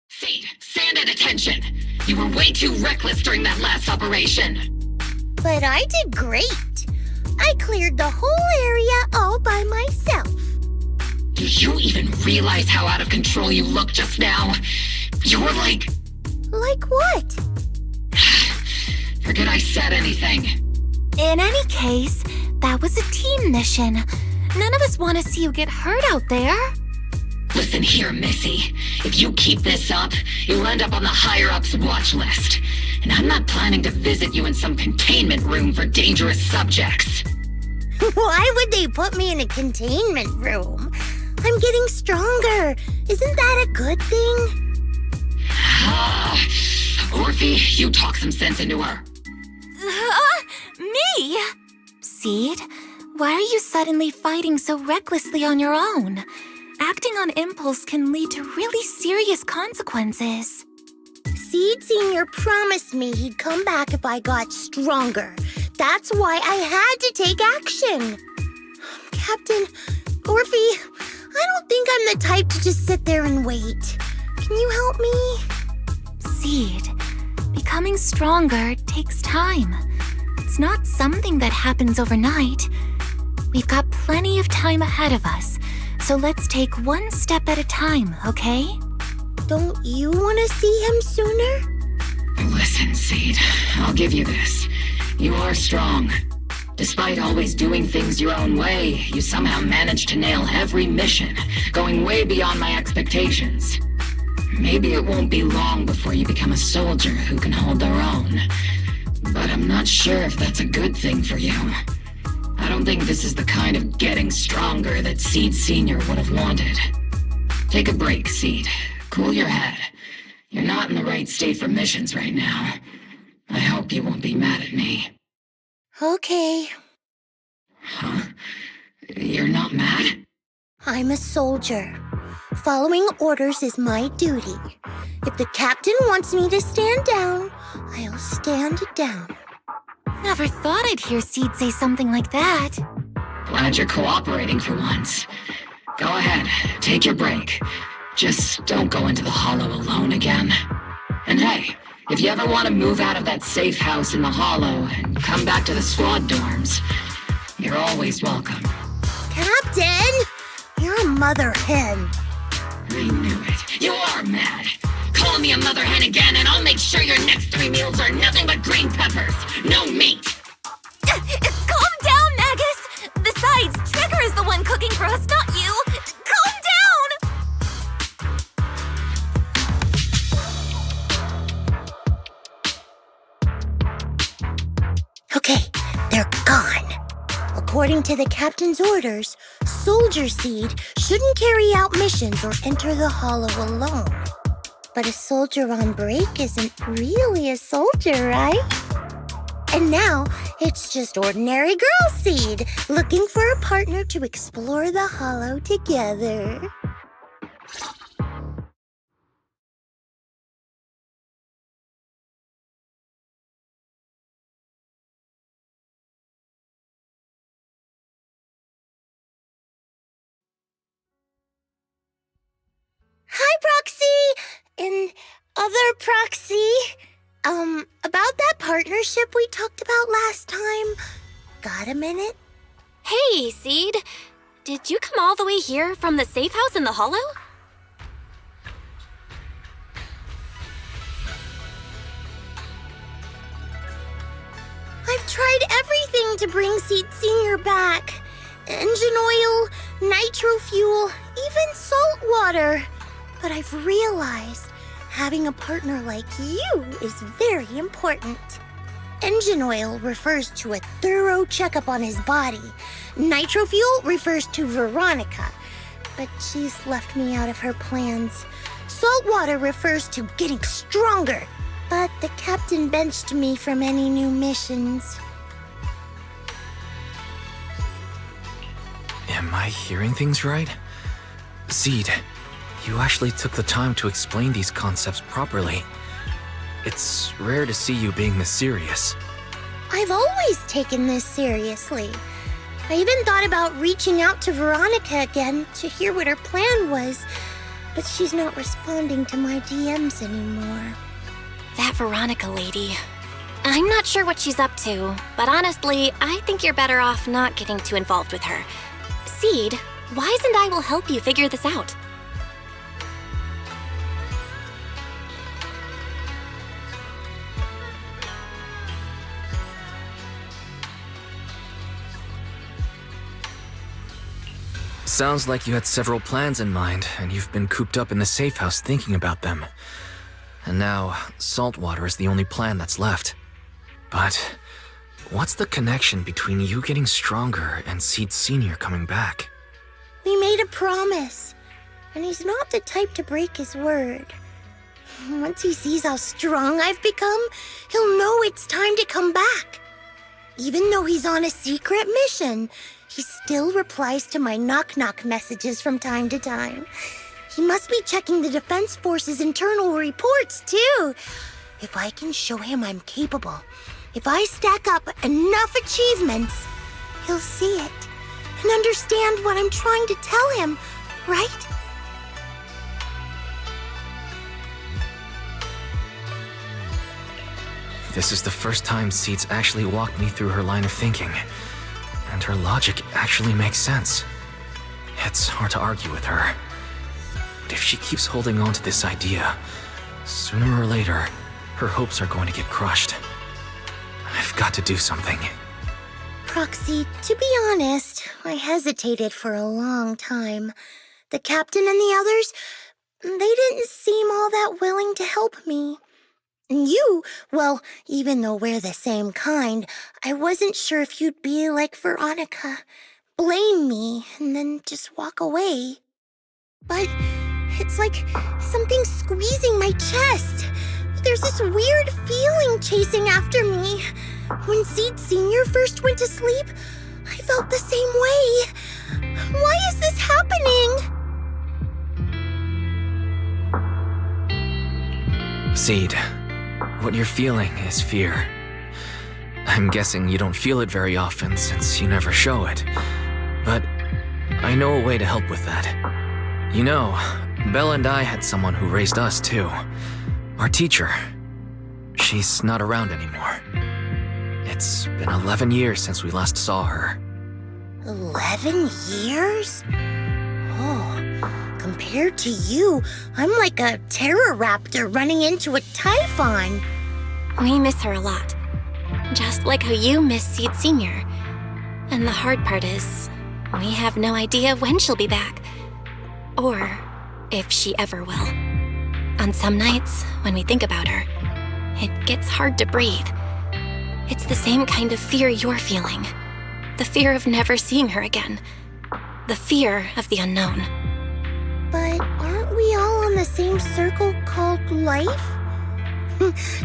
Seed, stand at attention! You were way too reckless during that last operation! But I did great. I cleared the whole area all by myself. Do you even realize how out of control you looked just now? You were like... Like what? Forget I said anything. In any case, that was a team mission. None of us want to see you get hurt out there. Listen here, Missy. If you keep this up, you'll end up on the higher-ups watch list. And I'm not planning to visit you in some containment room for dangerous subjects. Why would they put me in a containment room? I'm getting stronger. Isn't that a good thing? Orphe, you talk some sense into her. Me? Seed, why are you suddenly fighting so recklessly on your own? Acting on impulse can lead to really serious consequences. Seed Senior promised me he'd come back if I got stronger. That's why I had to take action. Captain, Orphe, I don't think I'm the type to just sit there and wait. Can you help me? Seed, becoming stronger takes time. It's not something that happens overnight. We've got plenty of time ahead of us, so let's take one step at a time, okay? Don't you want to see him sooner? Listen, Seed, I'll give you this. You are strong. Despite always doing things your own way, you somehow managed to nail every mission, going way beyond my expectations. Maybe it won't be long before you become a soldier who can hold their own. But I'm not sure if that's a good thing for you. I don't think this is the kind of getting stronger that Seed Sr. would have wanted. Take a break, Seed. Cool your head. You're not in the right state for missions right now. I hope you won't be mad at me. Okay. Huh? You're not mad? I'm a soldier. Following orders is my duty. If the captain wants me to stand down, I'll stand down. Never thought I'd hear Seed say something like that. Glad you're cooperating for once. Go ahead, take your break. Just don't go into the Hollow alone again. And hey, if you ever want to move out of that safe house in the Hollow and come back to the squad dorms, you're always welcome. Captain! You're a mother hen. I knew it. You are mad. Call me a mother hen again and I'll make sure your next 3 meals are nothing but green peppers. No meat. Calm down, Magus! Besides, Checker is the one cooking for us, not you! Calm down! Okay, they're gone. According to the captain's orders, Soldier Seed shouldn't carry out missions or enter the Hollow alone. But a soldier on break isn't really a soldier, right? And now, it's just ordinary girl Seed, looking for a partner to explore the Hollow together. Hi, Proxy! And other Proxy. About that partnership we talked about last time. Got a minute? Hey, Seed. Did you come all the way here from the safe house in the Hollow? I've tried everything to bring Seed Sr. back. Engine oil, nitro fuel, even salt water. But I've realized having a partner like you is very important. Engine oil refers to a thorough checkup on his body. Nitro fuel refers to Veronica, but she's left me out of her plans. Salt water refers to getting stronger, but the captain benched me from any new missions. Am I hearing things right? Seed, you actually took the time to explain these concepts properly. It's rare to see you being this serious. I've always taken this seriously. I even thought about reaching out to Veronica again to hear what her plan was, but she's not responding to my DMs anymore. That Veronica lady. I'm not sure what she's up to, but honestly, I think you're better off not getting too involved with her. Seed, Wise and I will help you figure this out. Sounds like you had several plans in mind, and you've been cooped up in the safe house thinking about them. And now, saltwater is the only plan that's left. But what's the connection between you getting stronger and Seed Sr. coming back? We made a promise, and he's not the type to break his word. Once he sees how strong I've become, he'll know it's time to come back. Even though he's on a secret mission, he still replies to my knock-knock messages from time to time. He must be checking the Defense Force's internal reports, too. If I can show him I'm capable, If I stack up enough achievements, he'll see it and understand what I'm trying to tell him, right? This is the first time Seed's actually walked me through her line of thinking, and her logic actually makes sense. It's hard to argue with her. But if she keeps holding on to this idea, sooner or later, her hopes are going to get crushed. I've got to do something. Proxy, to be honest, I hesitated for a long time. The captain and the others, they didn't seem all that willing to help me. And you, well, even though we're the same kind, I wasn't sure if you'd be like Veronica. Blame me and then just walk away. But it's like something squeezing my chest. There's this weird feeling chasing after me. When Seed Sr. first went to sleep, I felt the same way. Why is this happening? Seed, what you're feeling is fear. I'm guessing you don't feel it very often since you never show it. But I know a way to help with that. You know, Bella and I had someone who raised us too. Our teacher. She's not around anymore. It's been 11 years since we last saw her. 11 years? Oh, compared to you, I'm like a terror raptor running into a typhon. We miss her a lot. Just like how you miss Seed Sr. And the hard part is, we have no idea when she'll be back. Or if she ever will. On some nights, when we think about her, it gets hard to breathe. It's the same kind of fear you're feeling. The fear of never seeing her again. The fear of the unknown. But aren't we all on the same circle called life?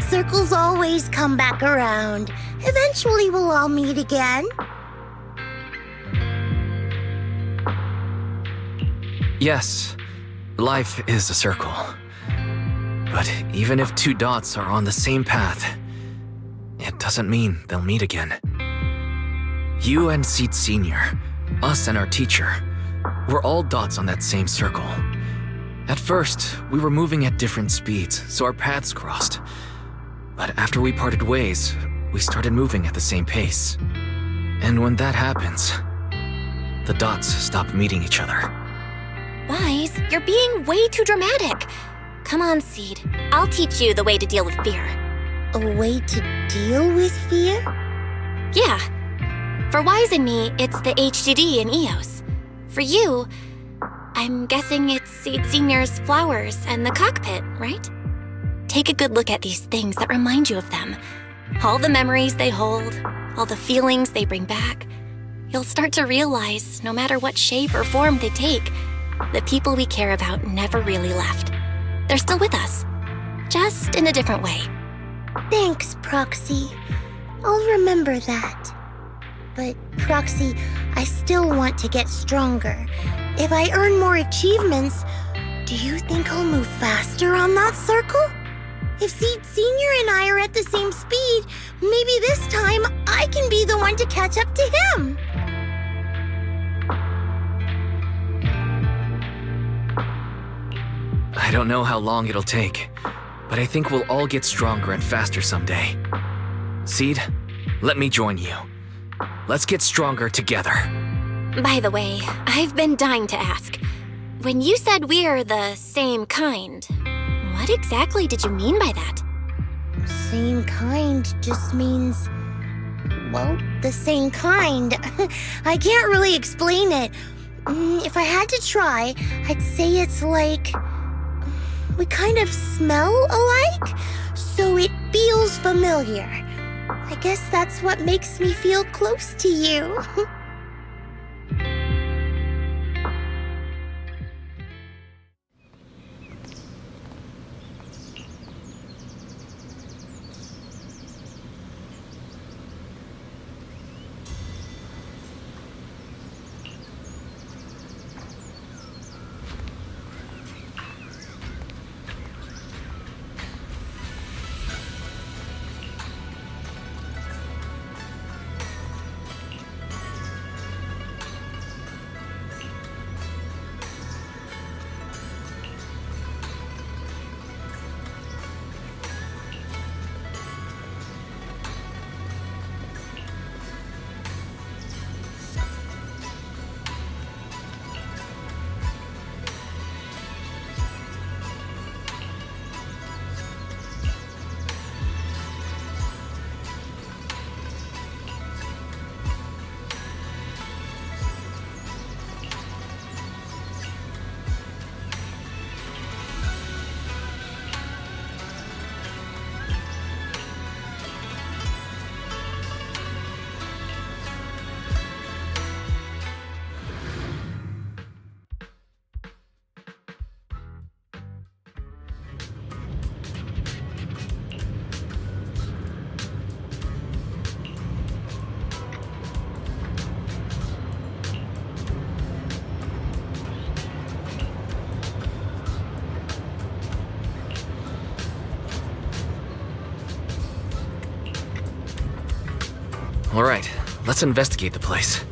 Circles always come back around. Eventually we'll all meet again. Yes, life is a circle. But even if two dots are on the same path, it doesn't mean they'll meet again. You and Seed Sr., us and our teacher, we're all dots on that same circle. At first, we were moving at different speeds, so our paths crossed. But after we parted ways, we started moving at the same pace. And when that happens, the dots stop meeting each other. Wise, you're being way too dramatic. Come on, Seed. I'll teach you the way to deal with fear. A way to deal with fear? Yeah. For Wise and me, it's the HDD and EOS. For you, I'm guessing it's Seed Sr.'s flowers and the cockpit, right? Take a good look at these things that remind you of them. All the memories they hold, all the feelings they bring back. You'll start to realize, no matter what shape or form they take, the people we care about never really left. They're still with us, just in a different way. Thanks, Proxy. I'll remember that. But, Proxy, I still want to get stronger. If I earn more achievements, do you think I'll move faster on that circle? If Seed Sr. and I are at the same speed, maybe this time I can be the one to catch up to him. I don't know how long it'll take, but I think we'll all get stronger and faster someday. Seed, let me join you. Let's get stronger together. By the way, I've been dying to ask. When you said we're the same kind, what exactly did you mean by that? Same kind just means, well, the same kind. I can't really explain it. If I had to try, I'd say it's like we kind of smell alike, so it feels familiar. I guess that's what makes me feel close to you. Alright, let's investigate the place.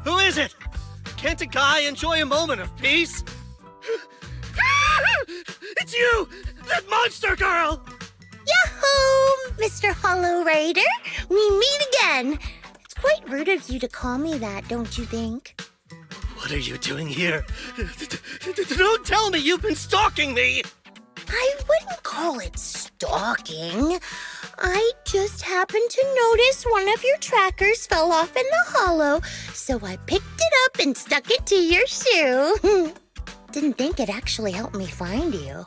Who is it? Can't a guy enjoy a moment of peace? It's you! That monster girl! Yahoo, Mr. Hollow Raider! We meet again! It's quite rude of you to call me that, don't you think? What are you doing here? Don't tell me you've been stalking me! I wouldn't call it stalking. I just happened to notice one of your trackers fell off in the hollow, so I picked it up and stuck it to your shoe. Didn't think it actually helped me find you.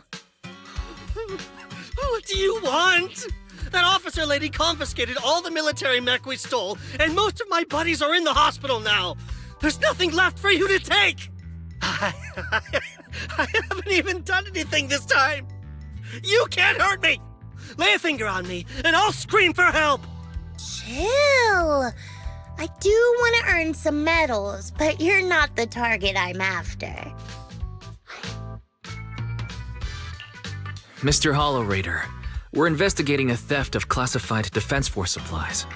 What do you want? That officer lady confiscated all the military mech we stole, and most of my buddies are in the hospital now. There's nothing left for you to take. I haven't even done anything this time. You can't hurt me. Lay a finger on me, and I'll scream for help. Chill. I do want to earn some medals, but you're not the target I'm after. Mr. Hollow Raider, we're investigating a theft of classified Defense Force supplies.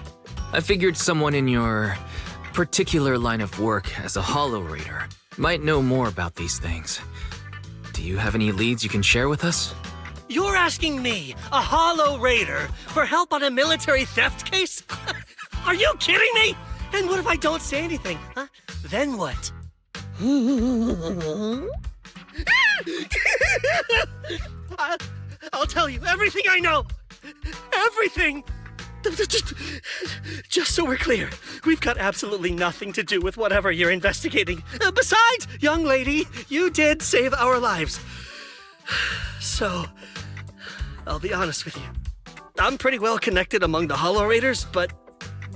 I figured someone in your particular line of work as a Hollow Raider might know more about these things. Do you have any leads you can share with us? You're asking me, a Hollow Raider, for help on a military theft case? Are you kidding me? And what if I don't say anything, huh? Then what? I'll tell you everything I know. Everything. Just so we're clear, we've got absolutely nothing to do with whatever you're investigating. Besides, young lady, you did save our lives. So, I'll be honest with you. I'm pretty well connected among the Hollow Raiders, but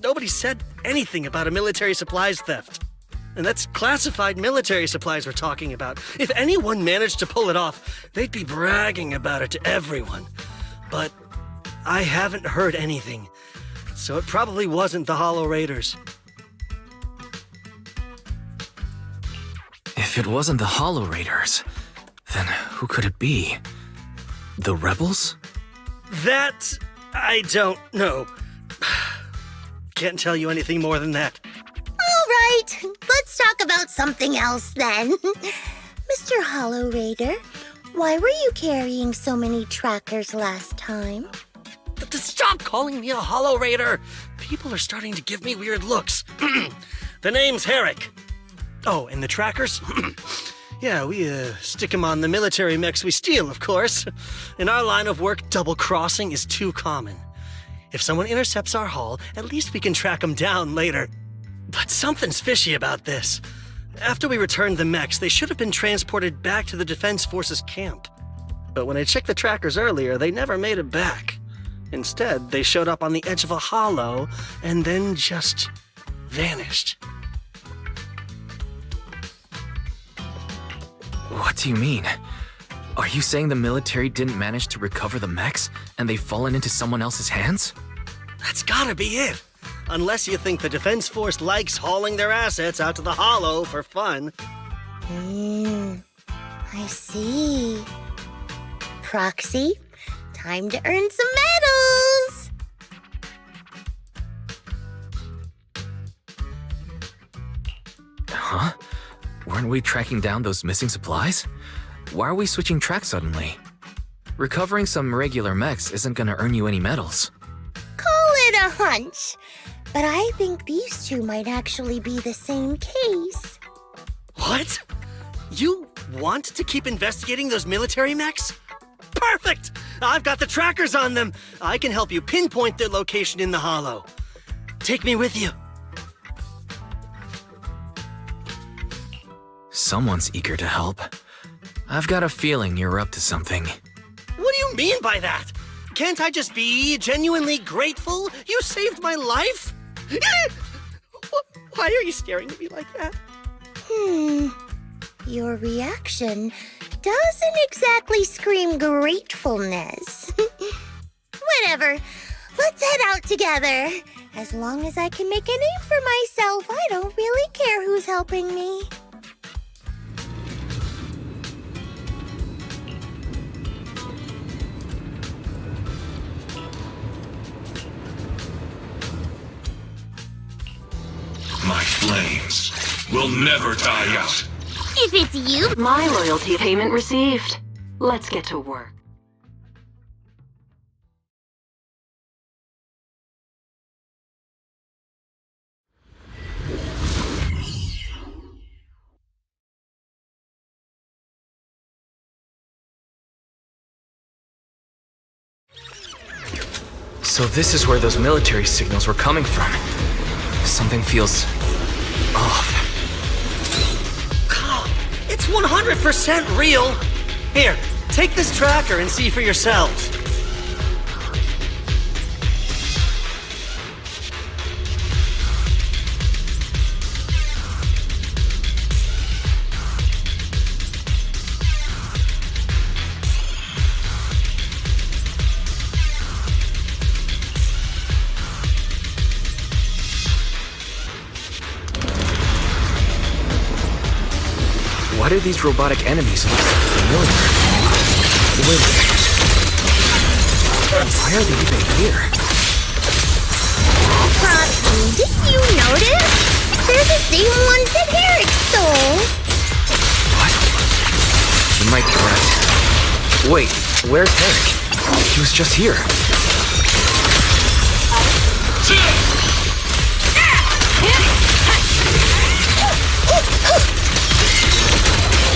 nobody said anything about a military supplies theft. And that's classified military supplies we're talking about. If anyone managed to pull it off, they'd be bragging about it to everyone. But I haven't heard anything, so it probably wasn't the Hollow Raiders. If it wasn't the Hollow Raiders, then who could it be? The rebels? That I don't know. Can't tell you anything more than that. All right, let's talk about something else then. Mr. Hollow Raider, why were you carrying so many trackers last time? Stop Stop calling me a Hollow Raider! People are starting to give me weird looks. The name's Herrick. Oh, and the trackers? Yeah, we stick them on the military mechs we steal, of course. In our line of work, double-crossing is too common. If someone intercepts our haul, at least we can track them down later. But something's fishy about this. After we returned the mechs, they should have been transported back to the Defense Forces camp. But when I checked the trackers earlier, they never made it back. Instead, they showed up on the edge of a hollow and then just vanished. What do you mean? Are you saying the military didn't manage to recover the mechs and they've fallen into someone else's hands? That's gotta be it. Unless you think the Defense Force likes hauling their assets out to the hollow for fun. I see. Proxy, time to earn some medals! Huh? Weren't we tracking down those missing supplies? Why are we switching tracks suddenly? Recovering some regular mechs isn't gonna earn you any medals. Call it a hunch. But I think these two might actually be the same case. What? You want to keep investigating those military mechs? Perfect! I've got the trackers on them. I can help you pinpoint their location in the hollow. Take me with you. Someone's eager to help. I've got a feeling you're up to something. What do you mean by that? Can't I just be genuinely grateful? You saved my life? Why are you staring at me like that? Your reaction doesn't exactly scream gratefulness. Whatever. Let's head out together. As long as I can make a name for myself, I don't really care who's helping me. My flames will never die out. If it's you, My loyalty payment received. Let's get to work. So this is where those military signals were coming from. Something feels off. It's 100% real. Here, take this tracker and see for yourselves. Why do these robotic enemies look so familiar? Wait a second. Why are they even here? Proxy, didn't you notice? They're the same ones that Eric stole. What? You might be right. Wait, where's Eric? He was just here.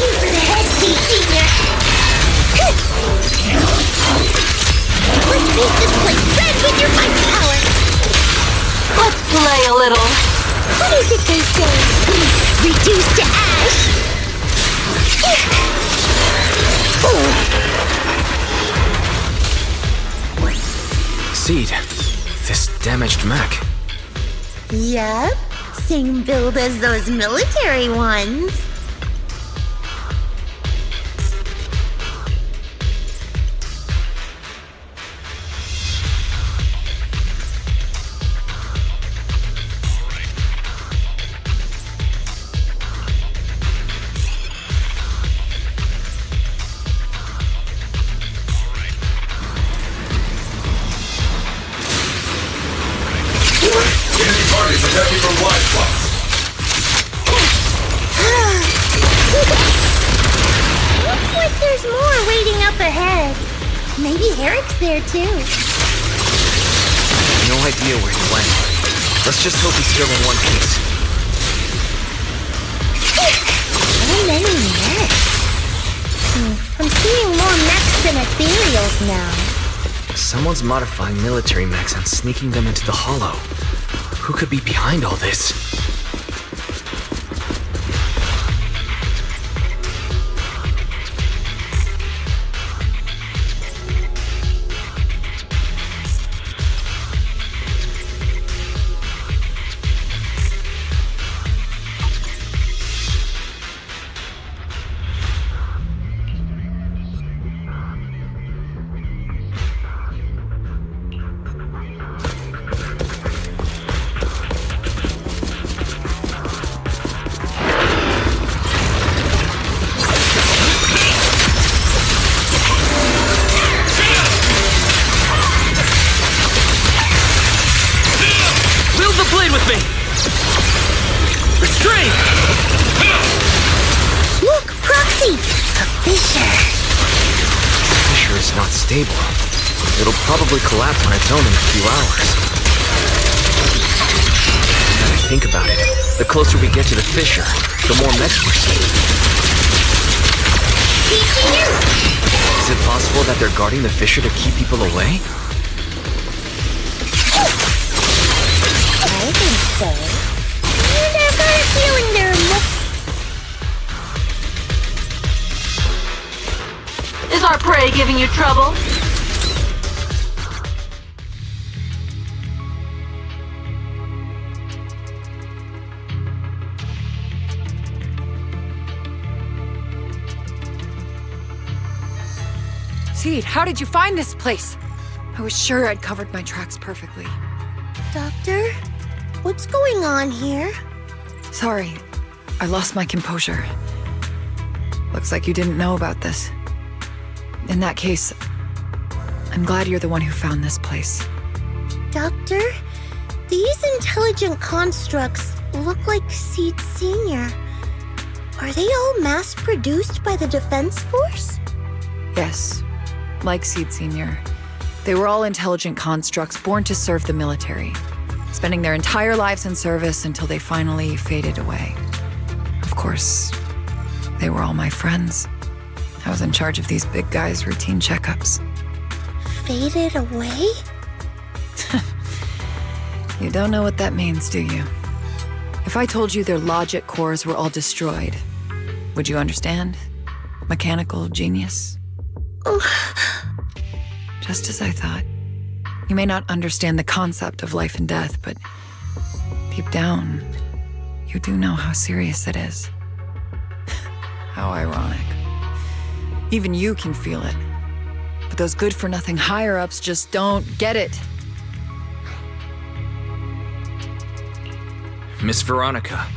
Over the head, Senior. Let's make this place red with your might power. Let's play a little. What is it they say? Reduced to ash. Seed, this damaged mech. Yep, same build as those military ones. Protect me from blind spots. Looks like there's more waiting up ahead. Maybe Eric's there too. No idea where he went. Let's just hope he's still in one piece. So many mechs. I'm seeing more mechs than ethereals now. Someone's modifying military mechs and sneaking them into the Hollow. Who could be behind all this? With me! Restrain! Look, Proxy! A fissure. The fissure is not stable. It'll probably collapse on its own in a few hours. Now that I think about it, the closer we get to the fissure, the more mechs we're seeing. Is it possible that they're guarding the fissure to keep people away? I think so. And I've got a feeling they're Is our prey giving you trouble? Seed, how did you find this place? I was sure I'd covered my tracks perfectly. Doctor? What's going on here? Sorry, I lost my composure. Looks like you didn't know about this. In that case, I'm glad you're the one who found this place. Doctor? These intelligent constructs look like Seed Senior. Are they all mass-produced by the Defense Force? Yes, like Seed Senior. They were all intelligent constructs born to serve the military, spending their entire lives in service until they finally faded away. Of course, they were all my friends. I was in charge of these big guys' routine checkups. Faded away? You don't know what that means, do you? If I told you their logic cores were all destroyed, would you understand? Mechanical genius? Just as I thought. You may not understand the concept of life and death, but deep down, you do know how serious it is. How ironic. Even you can feel it. But those good-for-nothing higher-ups just don't get it. Miss Veronica,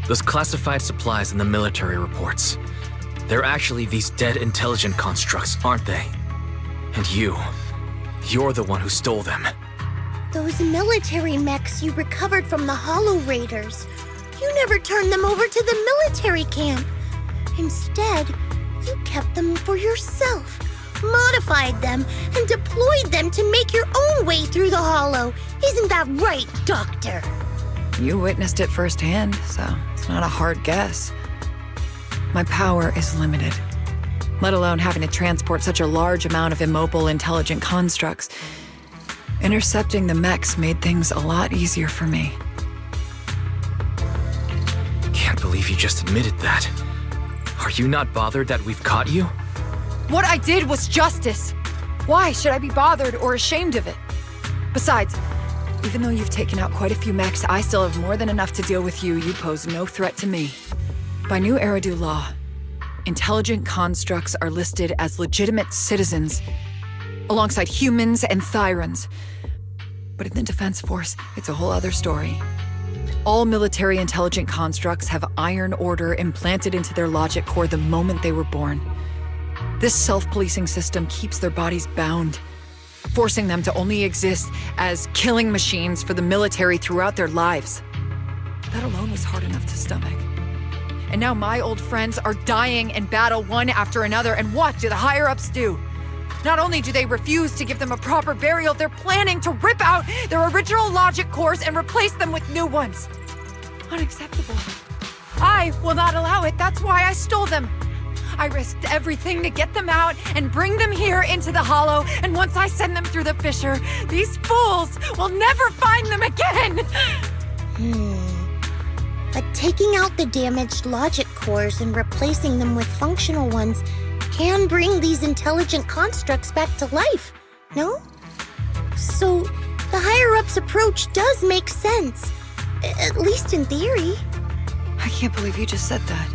those classified supplies in the military reports. They're actually these dead intelligent constructs, aren't they? And you're the one who stole them. Those military mechs you recovered from the Hollow Raiders. You never turned them over to the military camp. Instead, you kept them for yourself, modified them, and deployed them to make your own way through the Hollow. Isn't that right, Doctor? You witnessed it firsthand, so it's not a hard guess. My power is limited, let alone having to transport such a large amount of immobile, intelligent constructs. Intercepting the mechs made things a lot easier for me. Can't believe you just admitted that. Are you not bothered that we've caught you? What I did was justice. Why should I be bothered or ashamed of it? Besides, even though you've taken out quite a few mechs, I still have more than enough to deal with you. You pose no threat to me. By new Eridu law, intelligent constructs are listed as legitimate citizens, alongside humans and Thyrans. But in the Defense Force, it's a whole other story. All military intelligent constructs have Iron Order implanted into their logic core the moment they were born. This self-policing system keeps their bodies bound, forcing them to only exist as killing machines for the military throughout their lives. That alone was hard enough to stomach. And now my old friends are dying in battle one after another, and what do the higher-ups do? Not only do they refuse to give them a proper burial, they're planning to rip out their original logic cores and replace them with new ones. Unacceptable. I will not allow it. That's why I stole them. I risked everything to get them out and bring them here into the Hollow, and once I send them through the fissure, these fools will never find them again! But taking out the damaged logic cores and replacing them with functional ones can bring these intelligent constructs back to life, no? So, the higher-ups approach does make sense. At least in theory. I can't believe you just said that.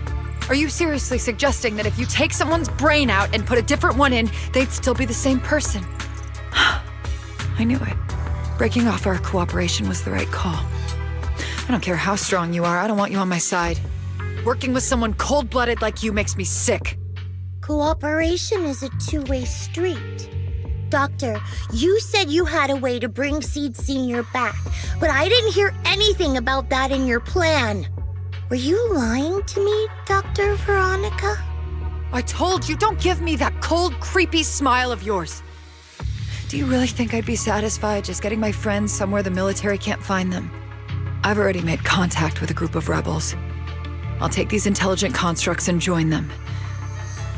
Are you seriously suggesting that if you take someone's brain out and put a different one in, they'd still be the same person? I knew it. Breaking off our cooperation was the right call. I don't care how strong you are, I don't want you on my side. Working with someone cold-blooded like you makes me sick. Cooperation is a two-way street. Doctor, you said you had a way to bring Seed Senior back, but I didn't hear anything about that in your plan. Were you lying to me, Dr. Veronica? I told you, don't give me that cold, creepy smile of yours. Do you really think I'd be satisfied just getting my friends somewhere the military can't find them? I've already made contact with a group of rebels. I'll take these intelligent constructs and join them.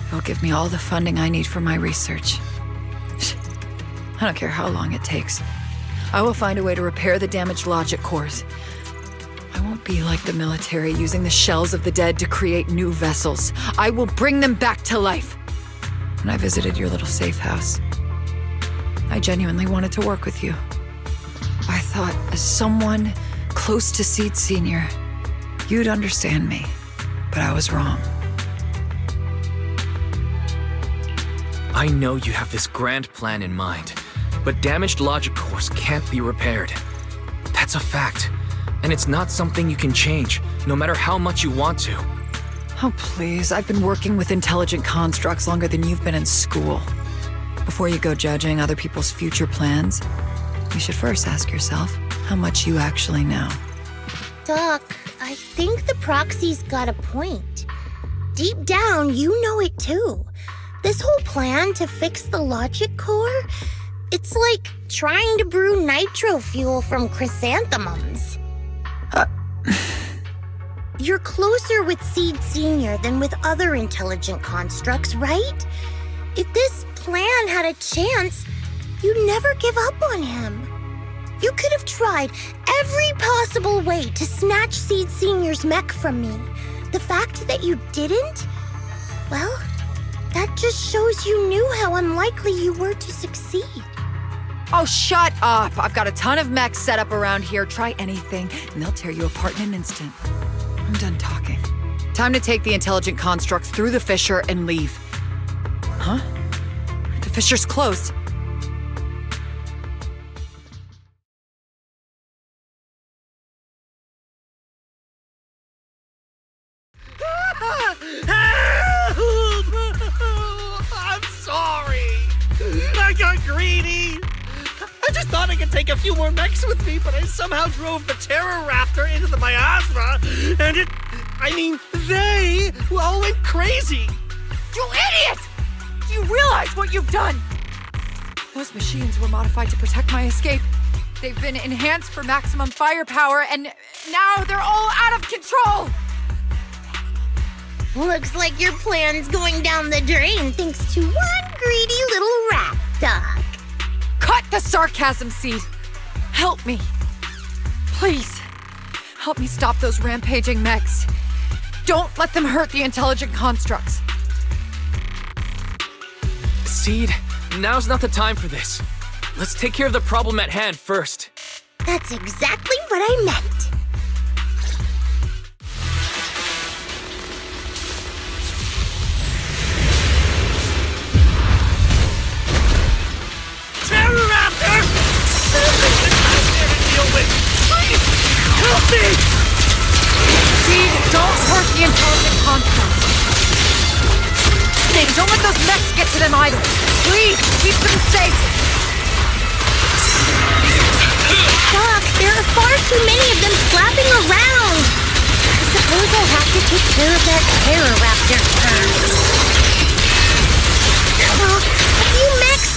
It'll give me all the funding I need for my research. I don't care how long it takes. I will find a way to repair the damaged logic cores. I won't be like the military, using the shells of the dead to create new vessels. I will bring them back to life. When I visited your little safe house, I genuinely wanted to work with you. I thought, as someone close to Seed Senior, you'd understand me, but I was wrong. I know you have this grand plan in mind, but damaged logic cores can't be repaired. That's a fact, and it's not something you can change, no matter how much you want to. Oh, please, I've been working with intelligent constructs longer than you've been in school. Before you go judging other people's future plans, you should first ask yourself how much you actually know. Doc, I think the proxy's got a point. Deep down, you know it too. This whole plan to fix the logic core, it's like trying to brew nitro fuel from chrysanthemums. You're closer with Seed Senior than with other intelligent constructs, right? If this plan had a chance, you'd never give up on him. You could have tried every possible way to snatch Seed Senior's mech from me. The fact that you didn't, well, that just shows you knew how unlikely you were to succeed. Oh, shut up! I've got a ton of mechs set up around here. Try anything, and they'll tear you apart in an instant. I'm done talking. Time to take the intelligent constructs through the fissure and leave. Huh? The fissure's closed. I'm sorry. I got greedy. I just thought I could take a few more mechs with me, but I somehow drove the Terror Raptor into the miasma, and they all went crazy. You idiot! Do you realize what you've done? Those machines were modified to protect my escape. They've been enhanced for maximum firepower, and now they're all out of control! Looks like your plan's going down the drain thanks to one greedy little rat, Doc. Cut the sarcasm, Seed. Help me. Please. Help me stop those rampaging mechs. Don't let them hurt the intelligent constructs. Seed, now's not the time for this. Let's take care of the problem at hand first. That's exactly what I meant. Terror Raptor! There's a nightmare to deal with. Please, help me! Seed, don't hurt the intelligent constructs. Don't let those mechs get to them either. Please, keep them safe. Doc, there are far too many of them flapping around. I suppose I'll have to take care of that Terror Raptor first. A few mechs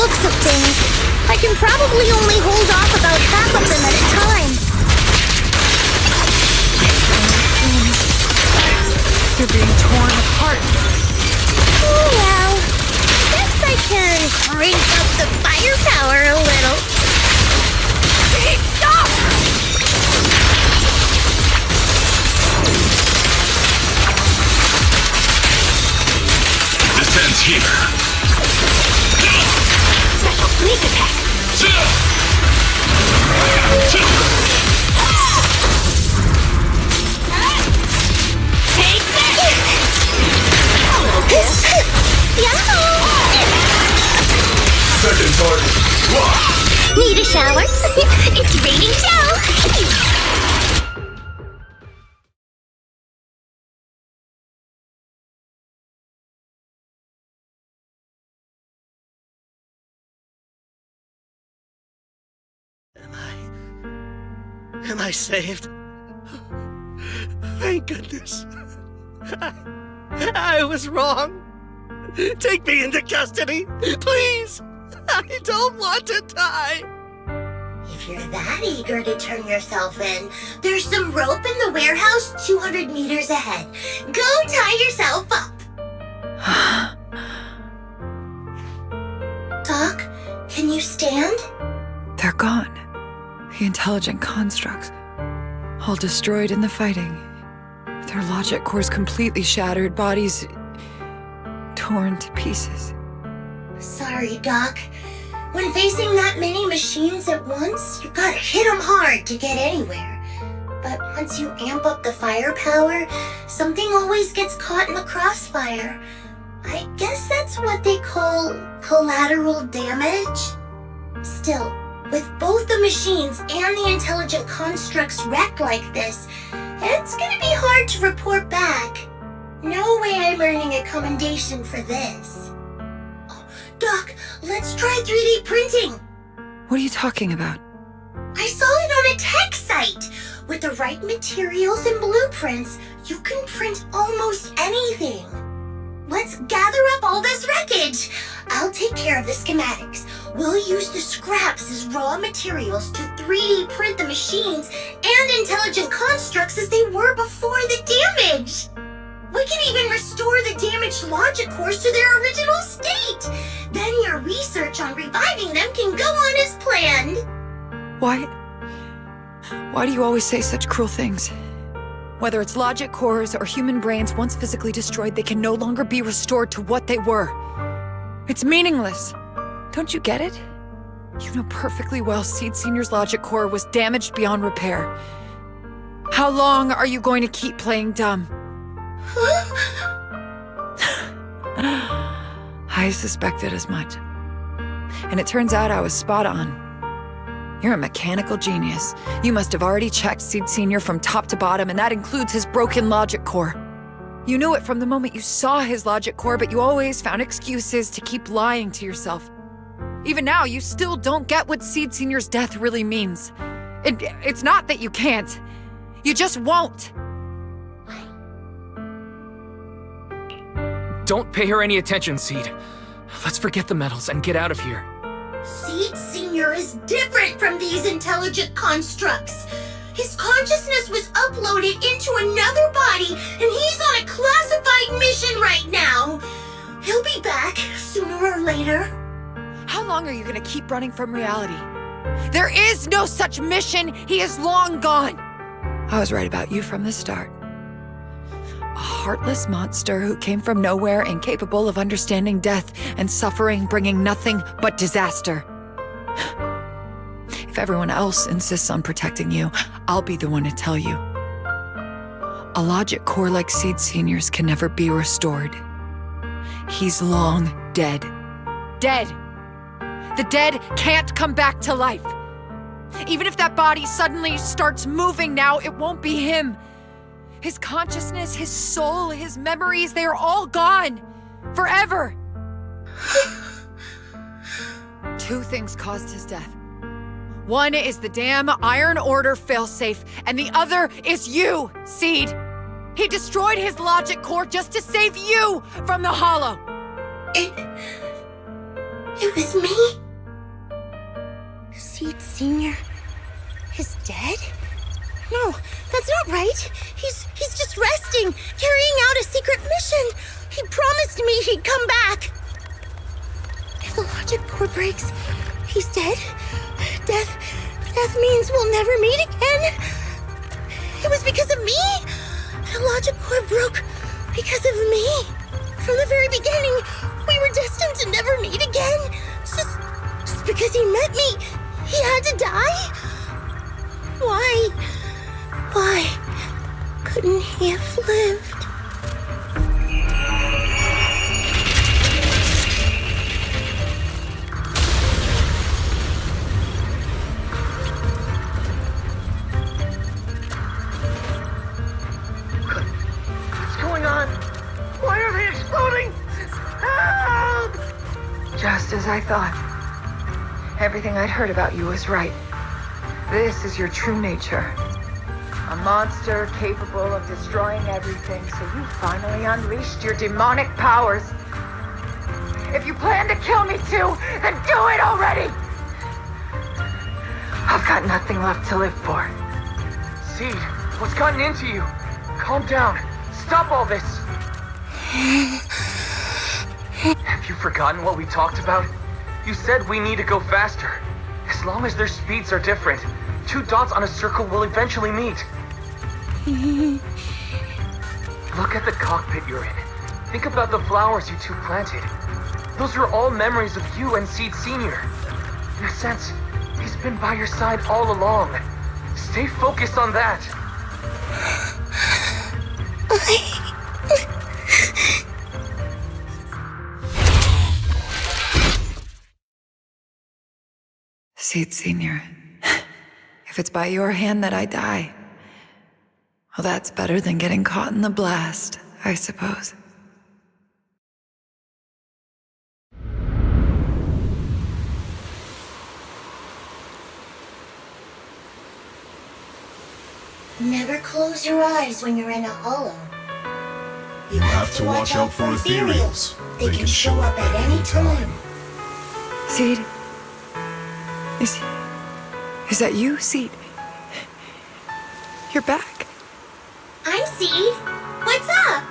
looks of things, I can probably only hold off about half of them at a time. They're being torn apart. Oh well. Guess I can crank up the firepower a little. Hey, stop! This ends here. Special sneak attack. Take this! Yahoo! Second target. Locked. Need a shower? It's raining too! Am I saved? Thank goodness. I was wrong. Take me into custody, please. I don't want to die. If you're that eager to turn yourself in, there's some rope in the warehouse 200 meters ahead. Go tie yourself up. Doc, can you stand? They're gone. The intelligent constructs. All destroyed in the fighting. Their logic cores completely shattered, bodies torn to pieces. Sorry, Doc. When facing that many machines at once, you gotta hit them hard to get anywhere. But once you amp up the firepower, something always gets caught in the crossfire. I guess that's what they call collateral damage. Still, with both the machines and the intelligent constructs wrecked like this, it's gonna be hard to report back. No way I'm earning a commendation for this. Oh, Doc, let's try 3D printing. What are you talking about? I saw it on a tech site. With the right materials and blueprints, you can print almost anything. Let's gather up all this wreckage. I'll take care of the schematics. We'll use the scraps as raw materials to 3D print the machines and intelligent constructs as they were before the damage. We can even restore the damaged logic cores to their original state. Then your research on reviving them can go on as planned. Why do you always say such cruel things? Whether it's logic cores or human brains, once physically destroyed, they can no longer be restored to what they were. It's meaningless. Don't you get it? You know perfectly well Seed Senior's logic core was damaged beyond repair. How long are you going to keep playing dumb? I suspected as much. And it turns out I was spot on. You're a mechanical genius. You must have already checked Seed Senior from top to bottom, and that includes his broken logic core. You knew it from the moment you saw his logic core, but you always found excuses to keep lying to yourself. Even now, you still don't get what Seed Senior's death really means. It's not that you can't. You just won't. Don't pay her any attention, Seed. Let's forget the medals and get out of here. Seed Senior is different from these intelligent constructs. His consciousness was uploaded into another body, and he's on a classified mission right now. He'll be back sooner or later. How long are you gonna keep running from reality? There is no such mission. He is long gone. I was right about you from the start. A heartless monster who came from nowhere, incapable of understanding death and suffering, bringing nothing but disaster. If everyone else insists on protecting you, I'll be the one to tell you. A logic core like Seed Senior's can never be restored. He's long dead. Dead! The dead can't come back to life. Even if that body suddenly starts moving now, it won't be him. His consciousness, his soul, his memories, they are all gone. Forever. Two things caused his death. One is the damn Iron Order failsafe, and the other is you, Seed. He destroyed his logic core just to save you from the Hollow. It was me? Seed Senior is dead? No, that's not right. He's just resting, carrying out a secret mission. He promised me he'd come back. If the logic core breaks, he's dead. Death means we'll never meet again. It was because of me. The logic core broke because of me. From the very beginning, we were destined to never meet again. Just because he met me, he had to die? Why? Why couldn't he have lived? What's going on? Why are they exploding? Help! Just as I thought. Everything I'd heard about you was right. This is your true nature. A monster capable of destroying everything, so you finally unleashed your demonic powers. If you plan to kill me too, then do it already! I've got nothing left to live for. Seed, what's gotten into you? Calm down. Stop all this. Have you forgotten what we talked about? You said we need to go faster. As long as their speeds are different, 2 dots on a circle will eventually meet. Look at the cockpit you're in. Think about the flowers you two planted. Those are all memories of you and Seed Senior. In a sense, he's been by your side all along. Stay focused on that. Seed Senior. If it's by your hand that I die, well, that's better than getting caught in the blast, I suppose. Never close your eyes when you're in a hollow. You have to watch out for ethereals. They can show up at any time. Seed? Is that you, Seed? You're back. I'm Seed. What's up?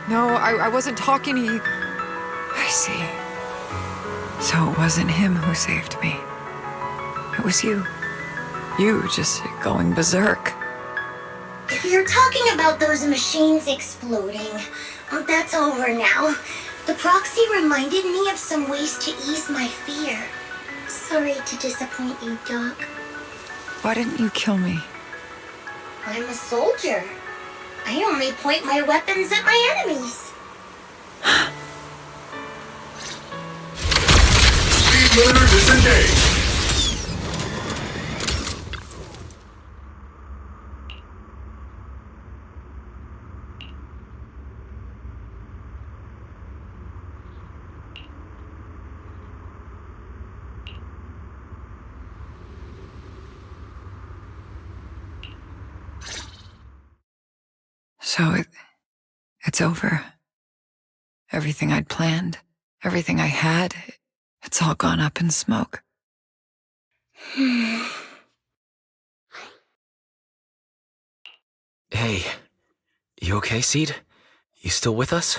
No, I wasn't talking to you. I see. So it wasn't him who saved me. It was you. You just going berserk. If you're talking about those machines exploding, that's over now. The proxy reminded me of some ways to ease my fear. Sorry to disappoint you, Doc. Why didn't you kill me? I'm a soldier. I only point my weapons at my enemies. Speed limiter disengaged. So it's over. Everything I'd planned, everything I had, it's all gone up in smoke. Hey, you okay, Seed? You still with us?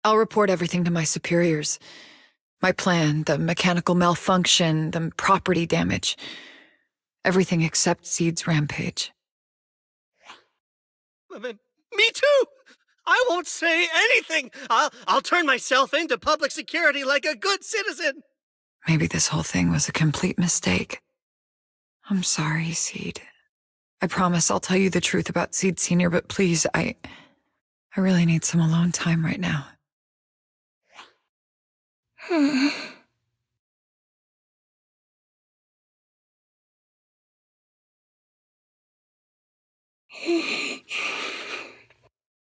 I'll report everything to my superiors. My plan, the mechanical malfunction, the property damage. Everything except Seed's rampage. Me too! I won't say anything! I'll turn myself into public security like a good citizen! Maybe this whole thing was a complete mistake. I'm sorry, Seed. I promise I'll tell you the truth about Seed Senior, but please, I really need some alone time right now.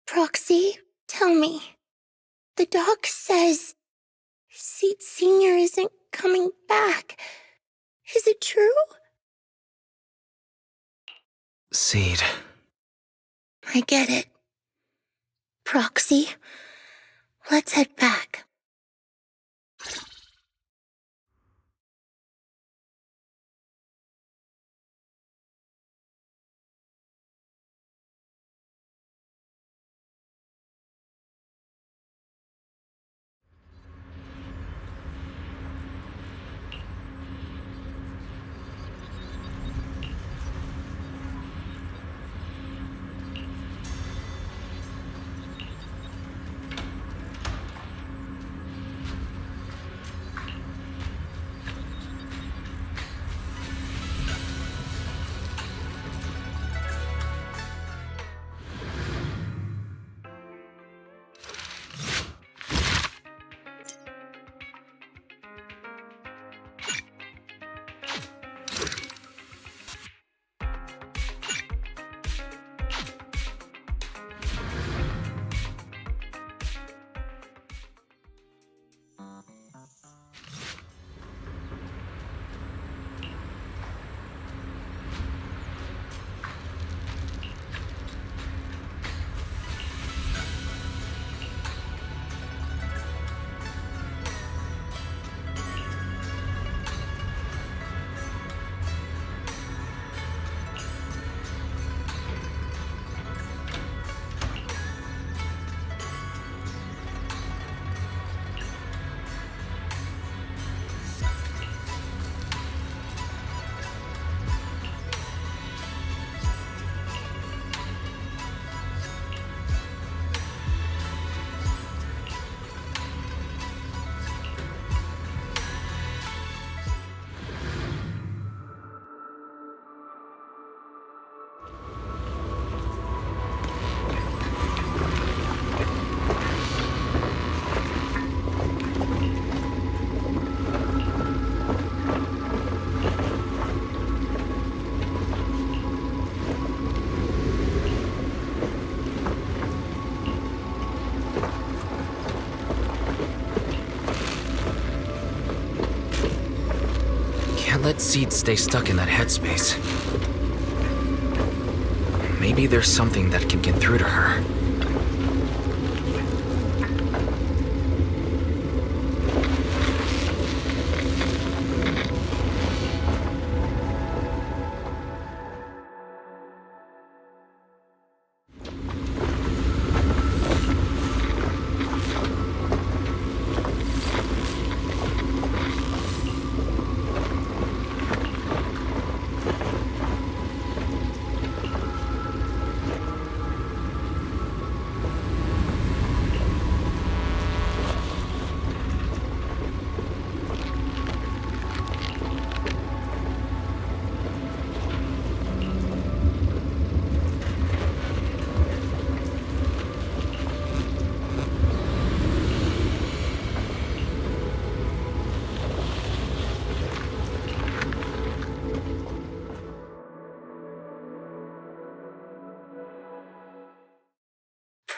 Proxy, tell me. The doc says Seed Senior isn't coming back. Is it true? Seed. I get it. Proxy, Let's head back. Can't let Seed stay stuck in that headspace. Maybe there's something that can get through to her.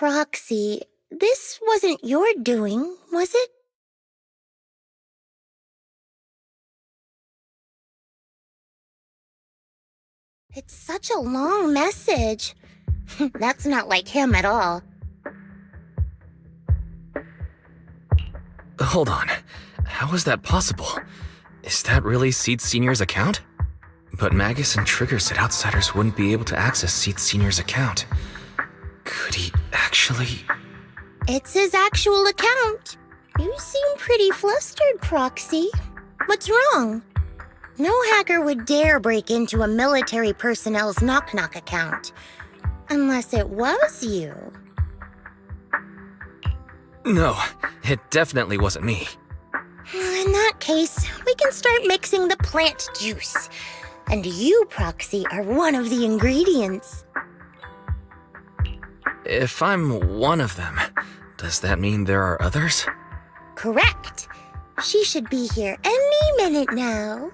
Proxy, this wasn't your doing, was it? It's such a long message. That's not like him at all. Hold on. How is that possible? Is that really Seed Senior's account? But Magus and Trigger said outsiders wouldn't be able to access Seed Senior's account. Could he actually... It's his actual account. You seem pretty flustered, Proxy. What's wrong? No hacker would dare break into a military personnel's knock-knock account. Unless it was you. No, it definitely wasn't me. In that case, we can start mixing the plant juice. And you, Proxy, are one of the ingredients. If I'm one of them, does that mean there are others? Correct. She should be here any minute now.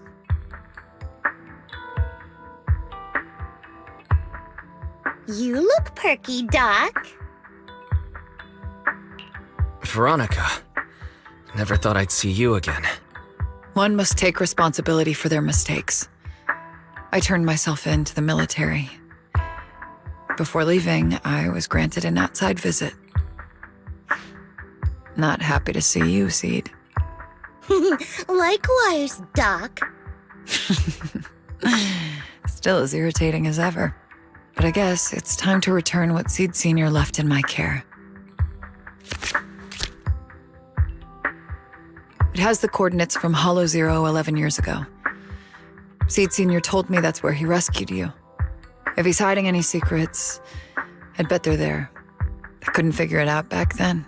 You look perky, Doc. Veronica, never thought I'd see you again. One must take responsibility for their mistakes. I turned myself in to the military. Before leaving, I was granted an outside visit. Not happy to see you, Seed. Likewise, Doc. Still as irritating as ever. But I guess it's time to return what Seed Sr. left in my care. It has the coordinates from Hollow Zero 11 years ago. Seed Sr. told me that's where he rescued you. If he's hiding any secrets, I'd bet they're there. I couldn't figure it out back then.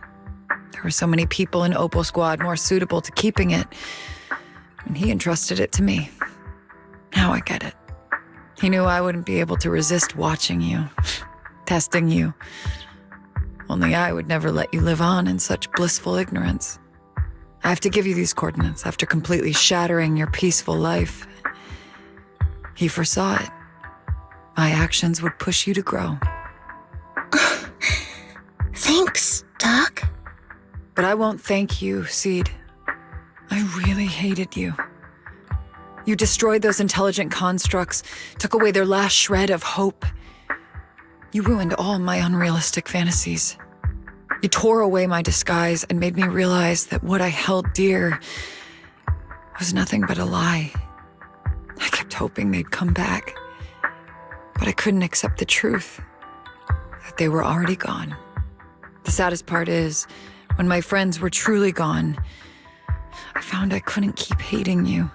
There were so many people in Opal Squad more suitable to keeping it, and he entrusted it to me. Now I get it. He knew I wouldn't be able to resist watching you, testing you. Only I would never let you live on in such blissful ignorance. I have to give you these coordinates after completely shattering your peaceful life. He foresaw it. My actions would push you to grow. Thanks, Doc. But I won't thank you, Seed. I really hated you. You destroyed those intelligent constructs, took away their last shred of hope. You ruined all my unrealistic fantasies. You tore away my disguise and made me realize that what I held dear was nothing but a lie. I kept hoping they'd come back, but I couldn't accept the truth, that they were already gone. The saddest part is, when my friends were truly gone, I found I couldn't keep hating you.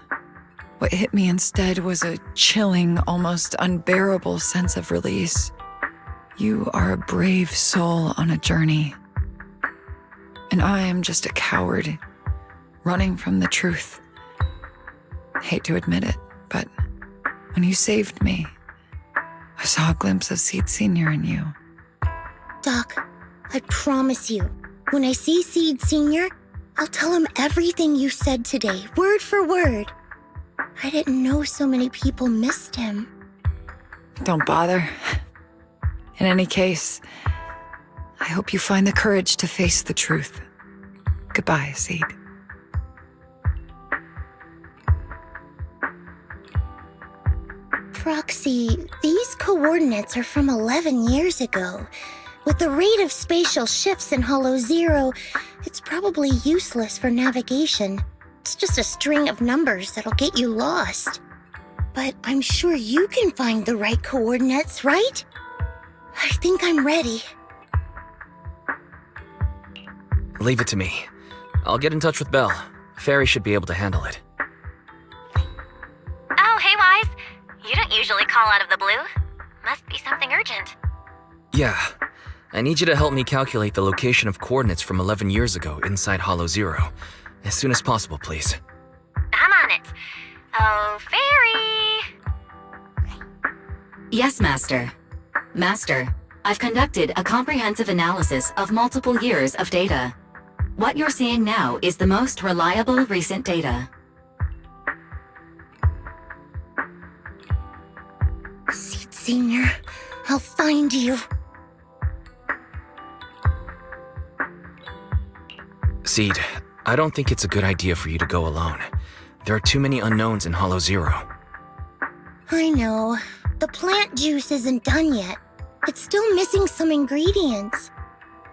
What hit me instead was a chilling, almost unbearable sense of release. You are a brave soul on a journey. And I am just a coward, running from the truth. I hate to admit it, but when you saved me, I saw a glimpse of Seed Sr. in you. Doc, I promise you, when I see Seed Sr., I'll tell him everything you said today, word for word. I didn't know so many people missed him. Don't bother. In any case, I hope you find the courage to face the truth. Goodbye, Seed. Proxy, these coordinates are from 11 years ago. With the rate of spatial shifts in Hollow Zero, it's probably useless for navigation. It's just a string of numbers that'll get you lost. But I'm sure you can find the right coordinates, right? I think I'm ready. Leave it to me. I'll get in touch with Belle. Fairy should be able to handle it. Oh, hey, Wise. You don't usually call out of the blue. Must be something urgent. Yeah. I need you to help me calculate the location of coordinates from 11 years ago inside Hollow Zero. As soon as possible, please. I'm on it. Oh, Fairy! Yes, Master. Master, I've conducted a comprehensive analysis of multiple years of data. What you're seeing now is the most reliable recent data. Seed Sr., I'll find you. Seed, I don't think it's a good idea for you to go alone. There are too many unknowns in Hollow Zero. I know. The plant juice isn't done yet. It's still missing some ingredients.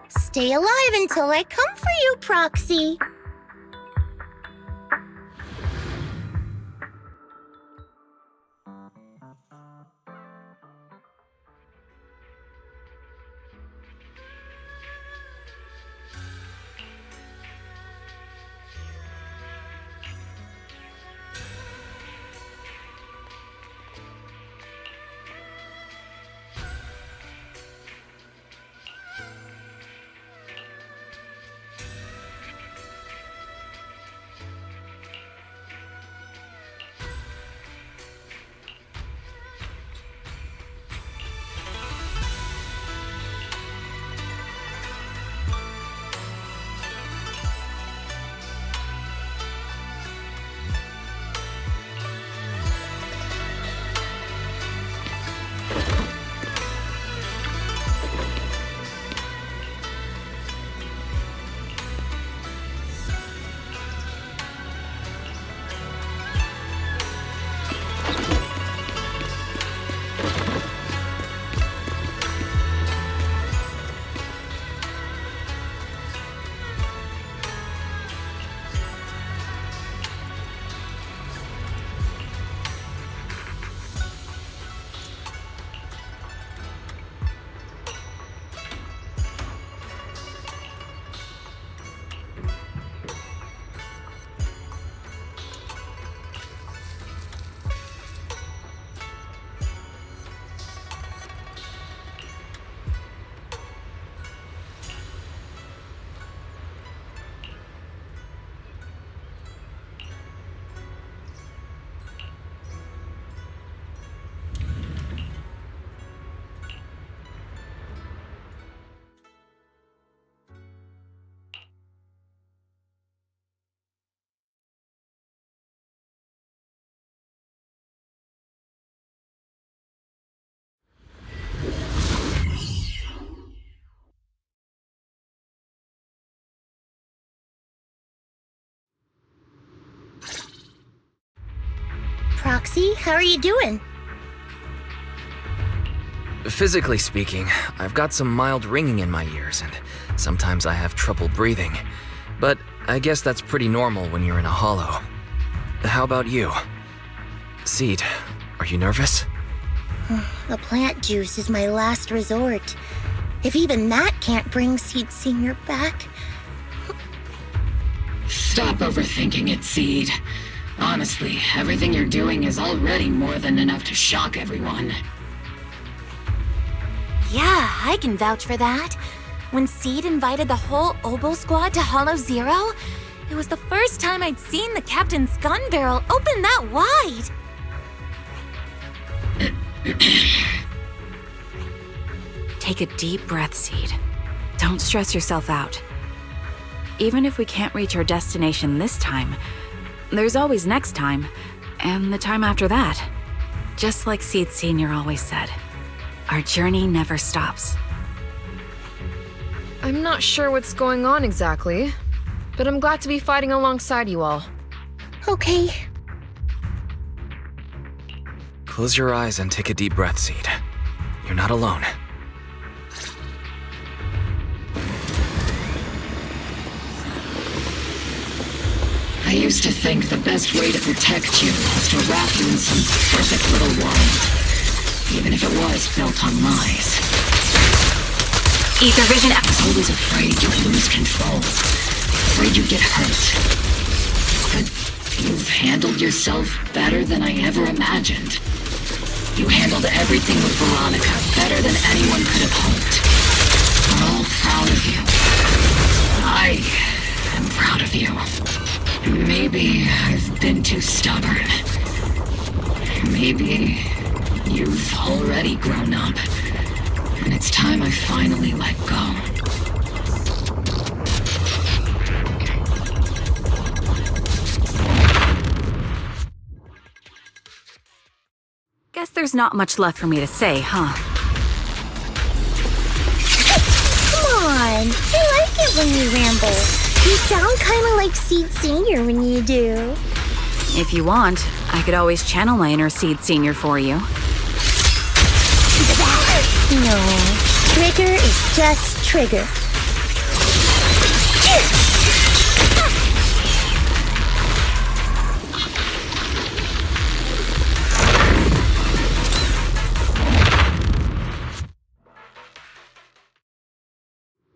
Stay alive until I come for you, Proxy. Proxy, how are you doing? Physically speaking, I've got some mild ringing in my ears, and sometimes I have trouble breathing. But I guess that's pretty normal when you're in a hollow. How about you? Seed, are you nervous? The plant juice is my last resort. If even that can't bring Seed Senior back. Stop overthinking it, Seed. Honestly, everything you're doing is already more than enough to shock everyone. Yeah, I can vouch for that. When Seed invited the whole Oboe squad to Hollow Zero, it was the first time I'd seen the captain's gun barrel open that wide. Take a deep breath, Seed. Don't stress yourself out. Even if we can't reach our destination this time, there's always next time, and the time after that. Just like Seed Senior always said, our journey never stops. I'm not sure what's going on exactly, but I'm glad to be fighting alongside you all. Okay. Close your eyes and take a deep breath, Seed. You're not alone. I used to think the best way to protect you was to wrap you in some perfect little world, even if it was built on lies. Ether vision. I was always afraid you'd lose control, afraid you'd get hurt. But you've handled yourself better than I ever imagined. You handled everything with Veronica better than anyone could have hoped. We're all proud of you. I am proud of you. Maybe I've been too stubborn. Maybe you've already grown up, and it's time I finally let go. Guess there's not much left for me to say, huh? Come on! I like it when you ramble. You sound kind of like Seed Senior when you do. If you want, I could always channel my inner Seed Senior for you. No. Trigger is just Trigger.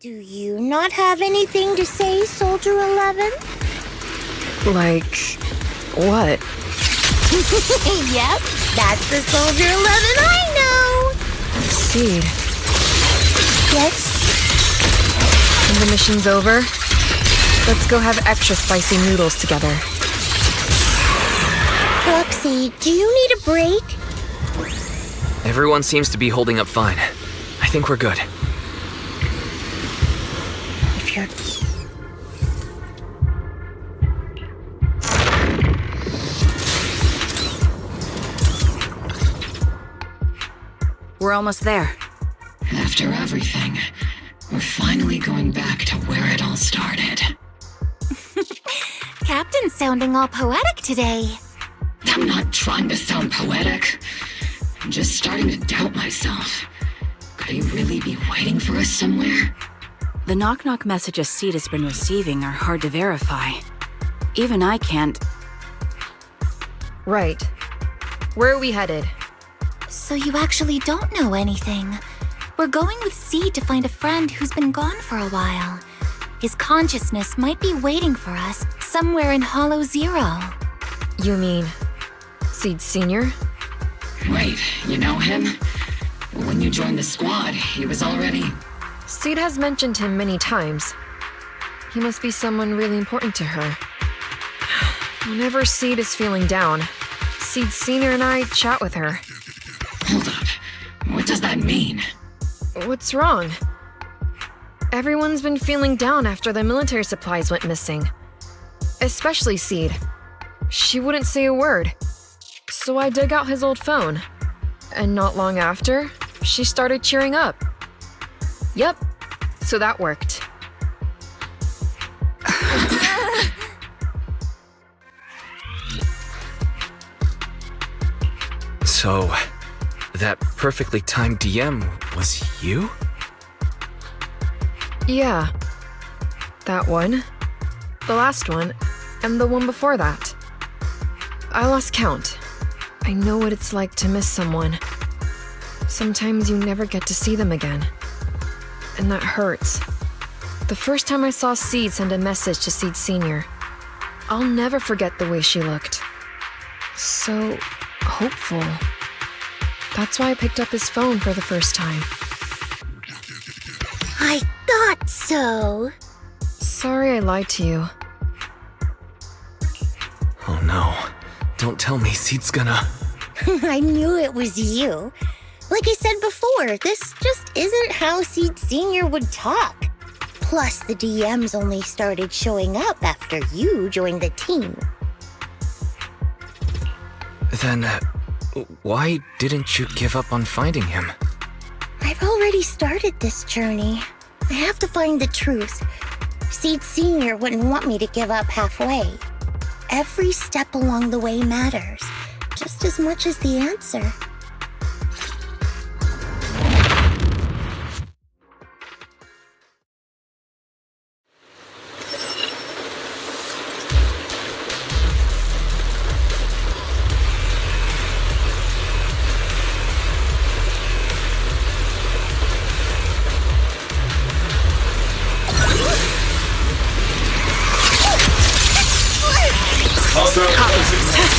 Do you not have anything to say, Soldier 11? Like, what? Yep, that's the Soldier 11 I know! Seed. Yes? When the mission's over, let's go have extra spicy noodles together. Proxy, do you need a break? Everyone seems to be holding up fine. I think we're good. If you're... We're almost there. After everything, we're finally going back to where it all started. Captain's sounding all poetic today. I'm not trying to sound poetic. I'm just starting to doubt myself. Could he really be waiting for us somewhere? The knock-knock messages Seed has been receiving are hard to verify. Even I can't... Right. Where are we headed? So you actually don't know anything. We're going with Seed to find a friend who's been gone for a while. His consciousness might be waiting for us somewhere in Hollow Zero. You mean Seed Senior? Wait, you know him? When you joined the squad, he was already... Seed has mentioned him many times. He must be someone really important to her. Whenever Seed is feeling down, Seed Senior and I chat with her. Hold up. What does that mean? What's wrong? Everyone's been feeling down after the military supplies went missing. Especially Seed. She wouldn't say a word. So I dug out his old phone. And not long after, she started cheering up. Yep, so that worked. So, that perfectly timed DM was you? Yeah. That one, the last one, and the one before that. I lost count. I know what it's like to miss someone. Sometimes you never get to see them again. And that hurts. The first time I saw Seed send a message to Seed Sr., I'll never forget the way she looked. So hopeful. That's why I picked up his phone for the first time. I thought so. Sorry I lied to you. Oh no. Don't tell me Seed's gonna... I knew it was you. Like I said before, this just isn't how Seed Sr. would talk. Plus, the DMs only started showing up after you joined the team. Then, why didn't you give up on finding him? I've already started this journey. I have to find the truth. Seed Sr. wouldn't want me to give up halfway. Every step along the way matters, just as much as the answer.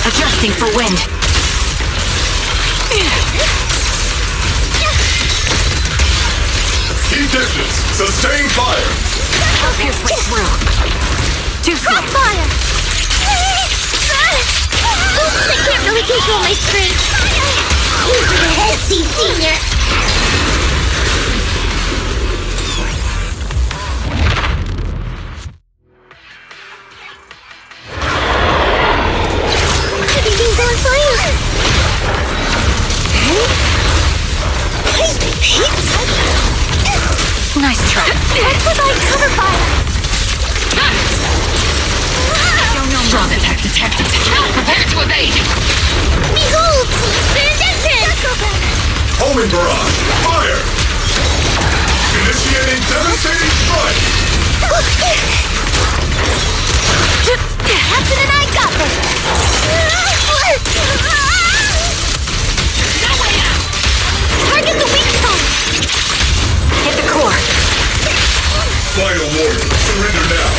Adjusting for wind. Keep distance. Sustain fire. I'll pierce right through. Too slow. Crossfire! Oops, I can't really control my strength. Over the head, Seed Sr. Everything's on fire! Nice try. What's with my cover fire? Strong attack detected. Prepare to evade. Behold! Benediction! Homing barrage. Fire. Initiating devastating strike. Captain and I got this! No way out. Target the weak spot! Hit the core. Final warning. Surrender now.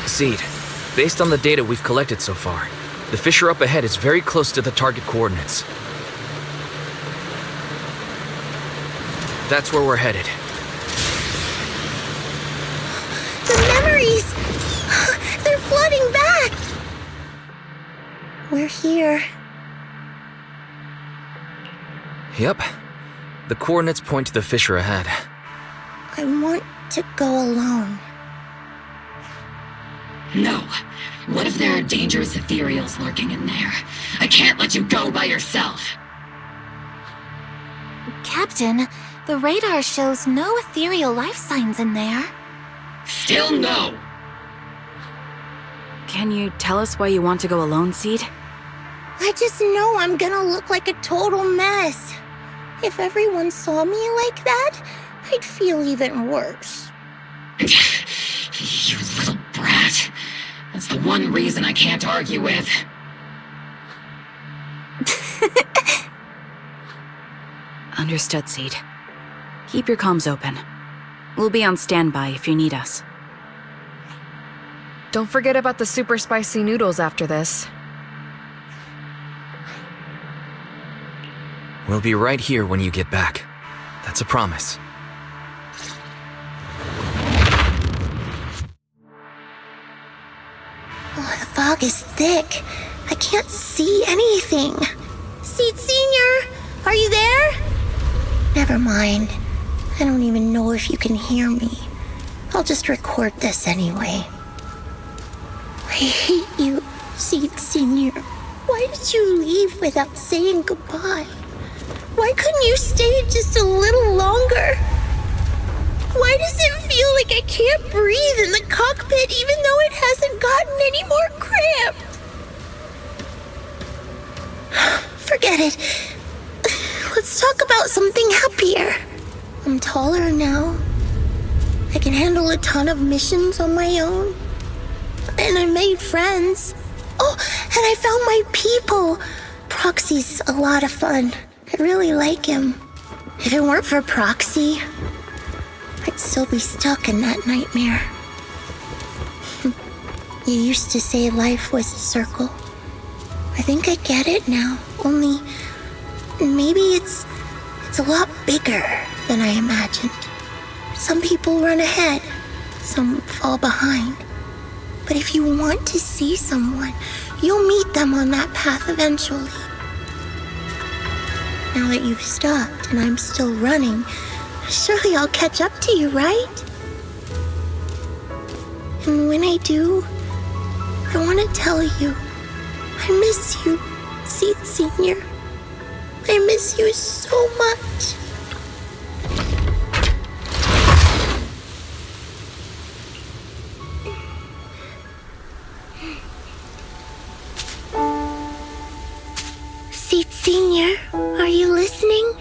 Seed, based on the data we've collected so far, the fissure up ahead is very close to the target coordinates. That's where we're headed. The memories! They're flooding back! We're here. Yep. The coordinates point to the fissure ahead. I want to go alone. No. What if there are dangerous ethereals lurking in there? I can't let you go by yourself. Captain, the radar shows no ethereal life signs in there. Still no. Can you tell us why you want to go alone, Seed? I just know I'm gonna look like a total mess. If everyone saw me like that, I'd feel even worse. You little brat. That's the one reason I can't argue with. Understood, Seed. Keep your comms open. We'll be on standby if you need us. Don't forget about the super spicy noodles after this. We'll be right here when you get back. That's a promise. Oh, the fog is thick. I can't see anything. Seed Sr., are you there? Never mind. I don't even know if you can hear me. I'll just record this anyway. I hate you, Seed Sr. Why did you leave without saying goodbye? Why couldn't you stay just a little longer? Why does it feel like I can't breathe in the cockpit even though it hasn't gotten any more cramped? Forget it. Let's talk about something happier. I'm taller now. I can handle a ton of missions on my own. And I made friends. Oh, and I found my people. Proxy's a lot of fun. I really like him. If it weren't for Proxy, I'd still be stuck in that nightmare. You used to say life was a circle. I think I get it now, only maybe it's a lot bigger than I imagined. Some people run ahead, some fall behind. But if you want to see someone, you'll meet them on that path eventually. Now that you've stopped and I'm still running, surely I'll catch up to you, right? And when I do, I want to tell you, I miss you, Seed Senior. I miss you so much. Seed Senior, are you listening?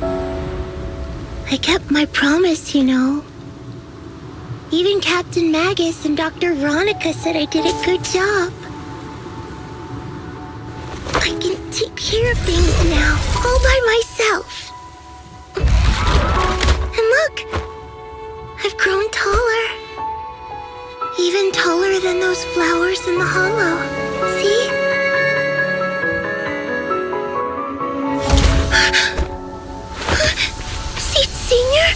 I kept my promise, you know. Even Captain Magus and Dr. Veronica said I did a good job. I can take care of things now, all by myself. And look, I've grown taller. Even taller than those flowers in the hollow. See? Seed Senior?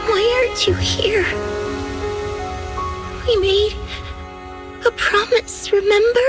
Why aren't you here? We made a promise, remember?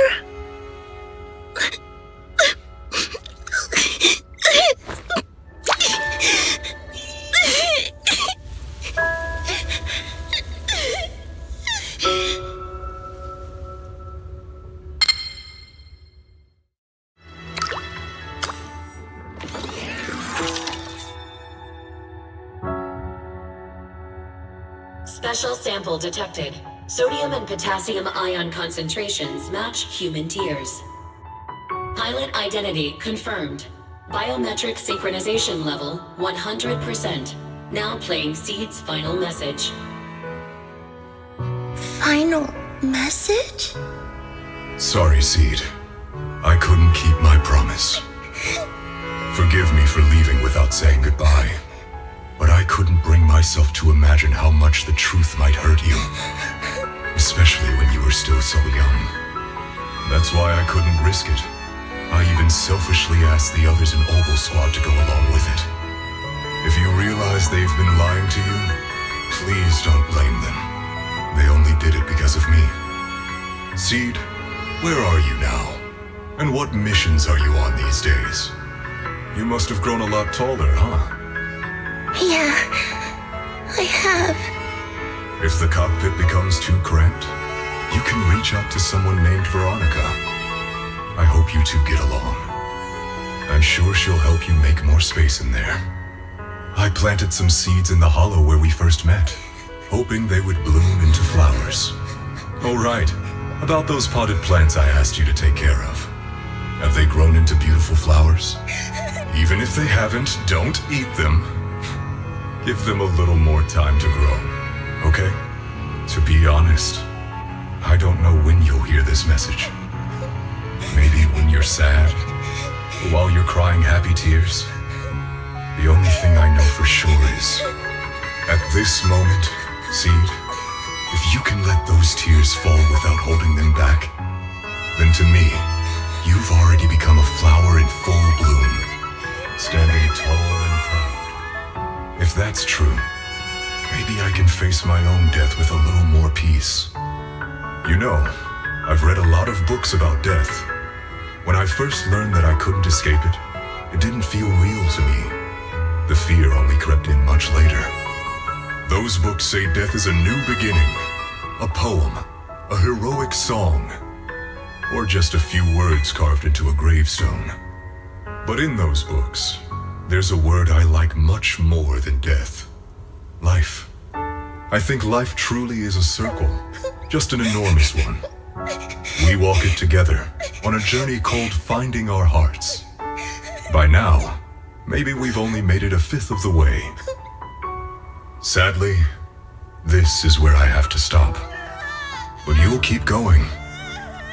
Special sample detected. Sodium and potassium ion concentrations match human tears. Pilot identity confirmed. Biometric synchronization level 100%. Now playing Seed's final message. Final message? Sorry, Seed. I couldn't keep my promise. Forgive me for leaving without saying goodbye. But I couldn't bring myself to imagine how much the truth might hurt you. Especially when you were still so young. That's why I couldn't risk it. I even selfishly asked the others in Oval Squad to go along with it. If you realize they've been lying to you, please don't blame them. They only did it because of me. Seed, where are you now? And what missions are you on these days? You must have grown a lot taller, huh? Yeah, I have. If the cockpit becomes too cramped, you can reach out to someone named Veronica. I hope you two get along. I'm sure she'll help you make more space in there. I planted some seeds in the hollow where we first met, hoping they would bloom into flowers. Oh right, about those potted plants I asked you to take care of. Have they grown into beautiful flowers? Even if they haven't, don't eat them. Give them a little more time to grow, okay? To be honest, I don't know when you'll hear this message. Maybe when you're sad, or while you're crying happy tears. The only thing I know for sure is, at this moment, Seed, if you can let those tears fall without holding them back, then to me, you've already become a flower in full bloom, standing tall and proud. If that's true, maybe I can face my own death with a little more peace. You know, I've read a lot of books about death. When I first learned that I couldn't escape it, it didn't feel real to me. The fear only crept in much later. Those books say death is a new beginning, a poem, a heroic song, or just a few words carved into a gravestone. But in those books, there's a word I like much more than death. Life. I think life truly is a circle, just an enormous one. We walk it together on a journey called finding our hearts. By now, maybe we've only made it a fifth of the way. Sadly, this is where I have to stop. But you'll keep going,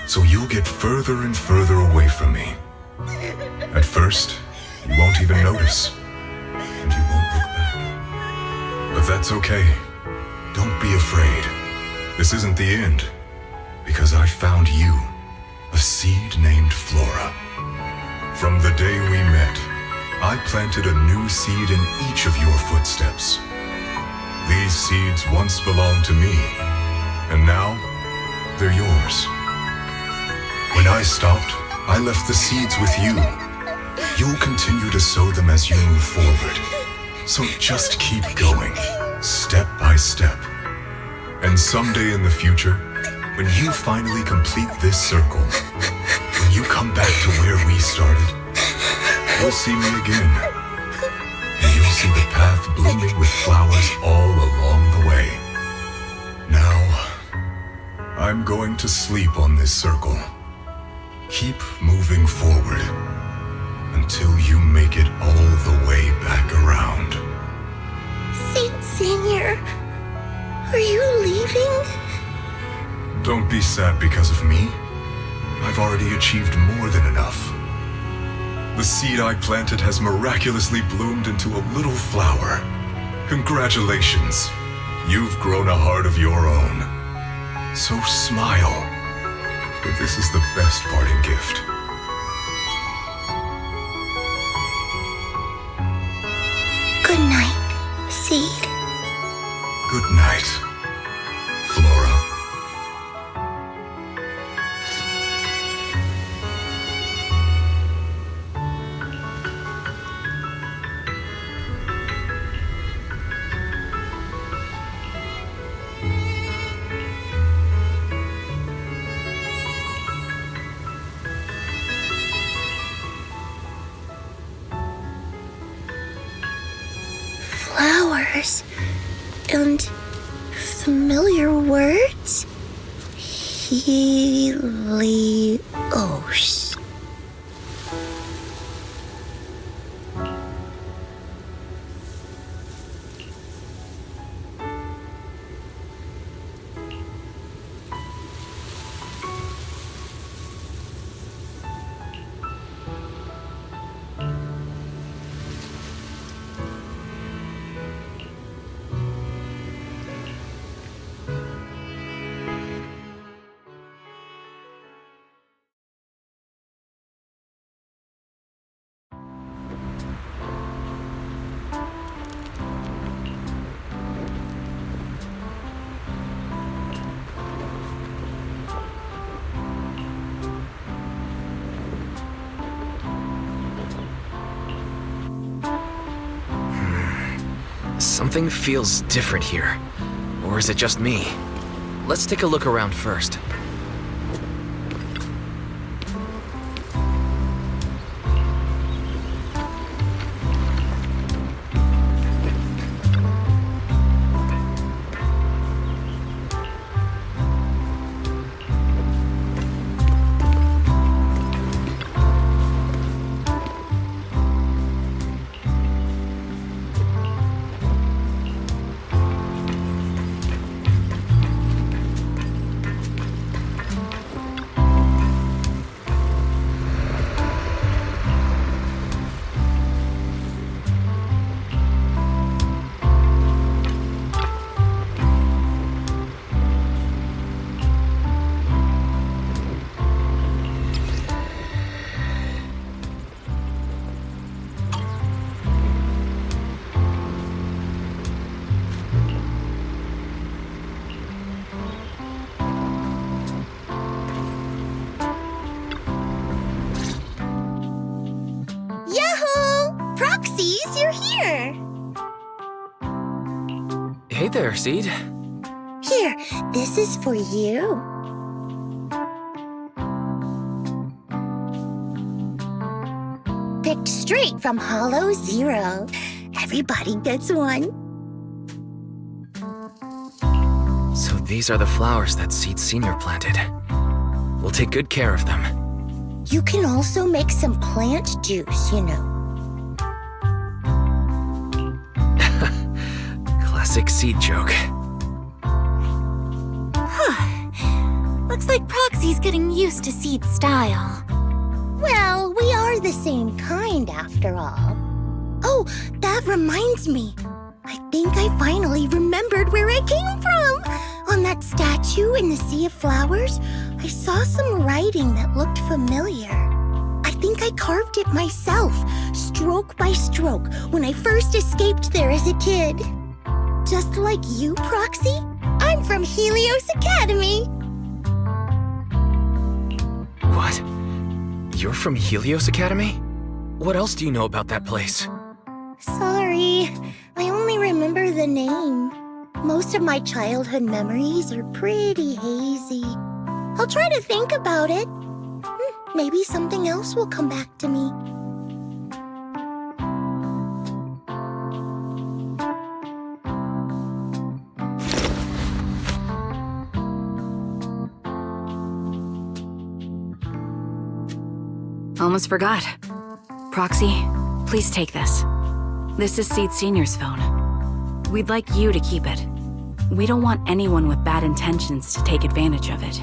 so you'll get further and further away from me. At first, you won't even notice, and you won't look back. But that's okay. Don't be afraid. This isn't the end, because I found you, a seed named Flora. From the day we met, I planted a new seed in each of your footsteps. These seeds once belonged to me, and now they're yours. When I stopped, I left the seeds with you. You'll continue to sow them as you move forward. So just keep going, step by step. And someday in the future, when you finally complete this circle, when you come back to where we started, you'll see me again. And you'll see the path blooming with flowers all along the way. Now, I'm going to sleep on this circle. Keep moving forward until you make it all the way back around. Seed Senior, are you leaving? Don't be sad because of me. I've already achieved more than enough. The seed I planted has miraculously bloomed into a little flower. Congratulations. You've grown a heart of your own. So smile. For this is the best parting gift. Good night, Seed. Good night, Flora. Flowers and familiar words. Helios. Something feels different here. Or is it just me? Let's take a look around first. Hey there, Seed. Here, this is for you. Picked straight from Hollow Zero. Everybody gets one. So these are the flowers that Seed Senior planted. We'll take good care of them. You can also make some plant juice, you know. Classic Seed joke. Looks like Proxy's getting used to Seed's style. Well, we are the same kind after all. Oh, that reminds me. I think I finally remembered where I came from. On that statue in the Sea of Flowers, I saw some writing that looked familiar. I think I carved it myself, stroke by stroke, when I first escaped there as a kid. Just like you, Proxy, I'm from Helios Academy. What? You're from Helios Academy? What else do you know about that place? Sorry, I only remember the name. Most of my childhood memories are pretty hazy. I'll try to think about it. Maybe something else will come back to me. Almost forgot. Proxy, please take this. This is Seed Senior's phone. We'd like you to keep it. We don't want anyone with bad intentions to take advantage of it.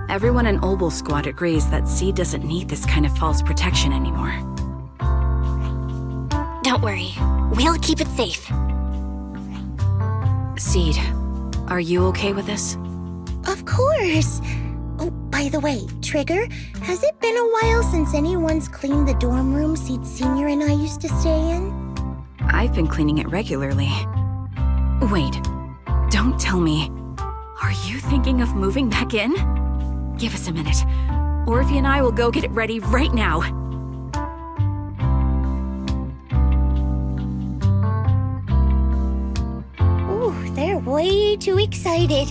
Everyone in Obel Squad agrees that Seed doesn't need this kind of false protection anymore. Don't worry, we'll keep it safe. Seed, are you okay with this? Of course. Oh, by the way, Trigger, has it been a while since anyone's cleaned the dorm room Seed Senior and I used to stay in? I've been cleaning it regularly. Wait, don't tell me. Are you thinking of moving back in? Give us a minute. Orphe and I will go get it ready right now. Ooh, they're way too excited.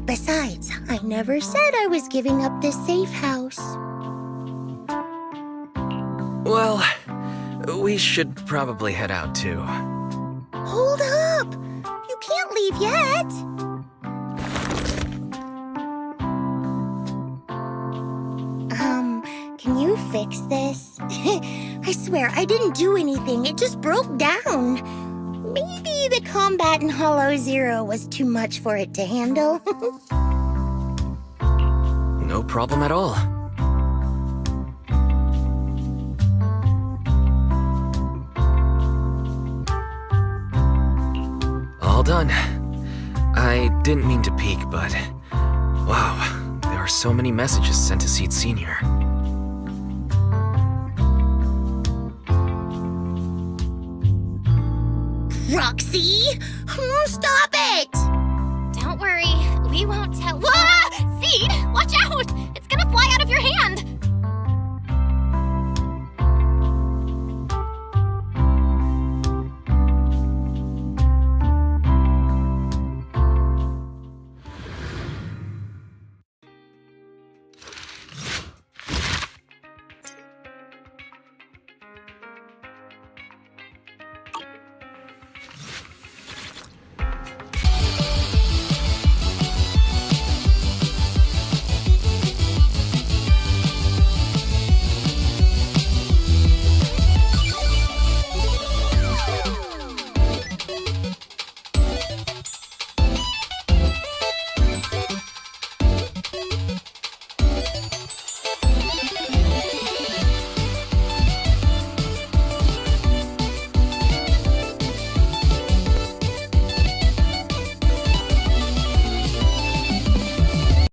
Besides, I never said I was giving up this safe house. Well, we should probably head out too. Hold up! You can't leave yet! Can you fix this? I swear, I didn't do anything. It just broke down. Maybe the combat in Hollow Zero was too much for it to handle. No problem at all. All done. I didn't mean to peek, but... wow, there are so many messages sent to Seed Senior. Roxy! Stop it! Don't worry, we won't tell. Whoa! Seed, watch out! It's gonna fly out of your hand!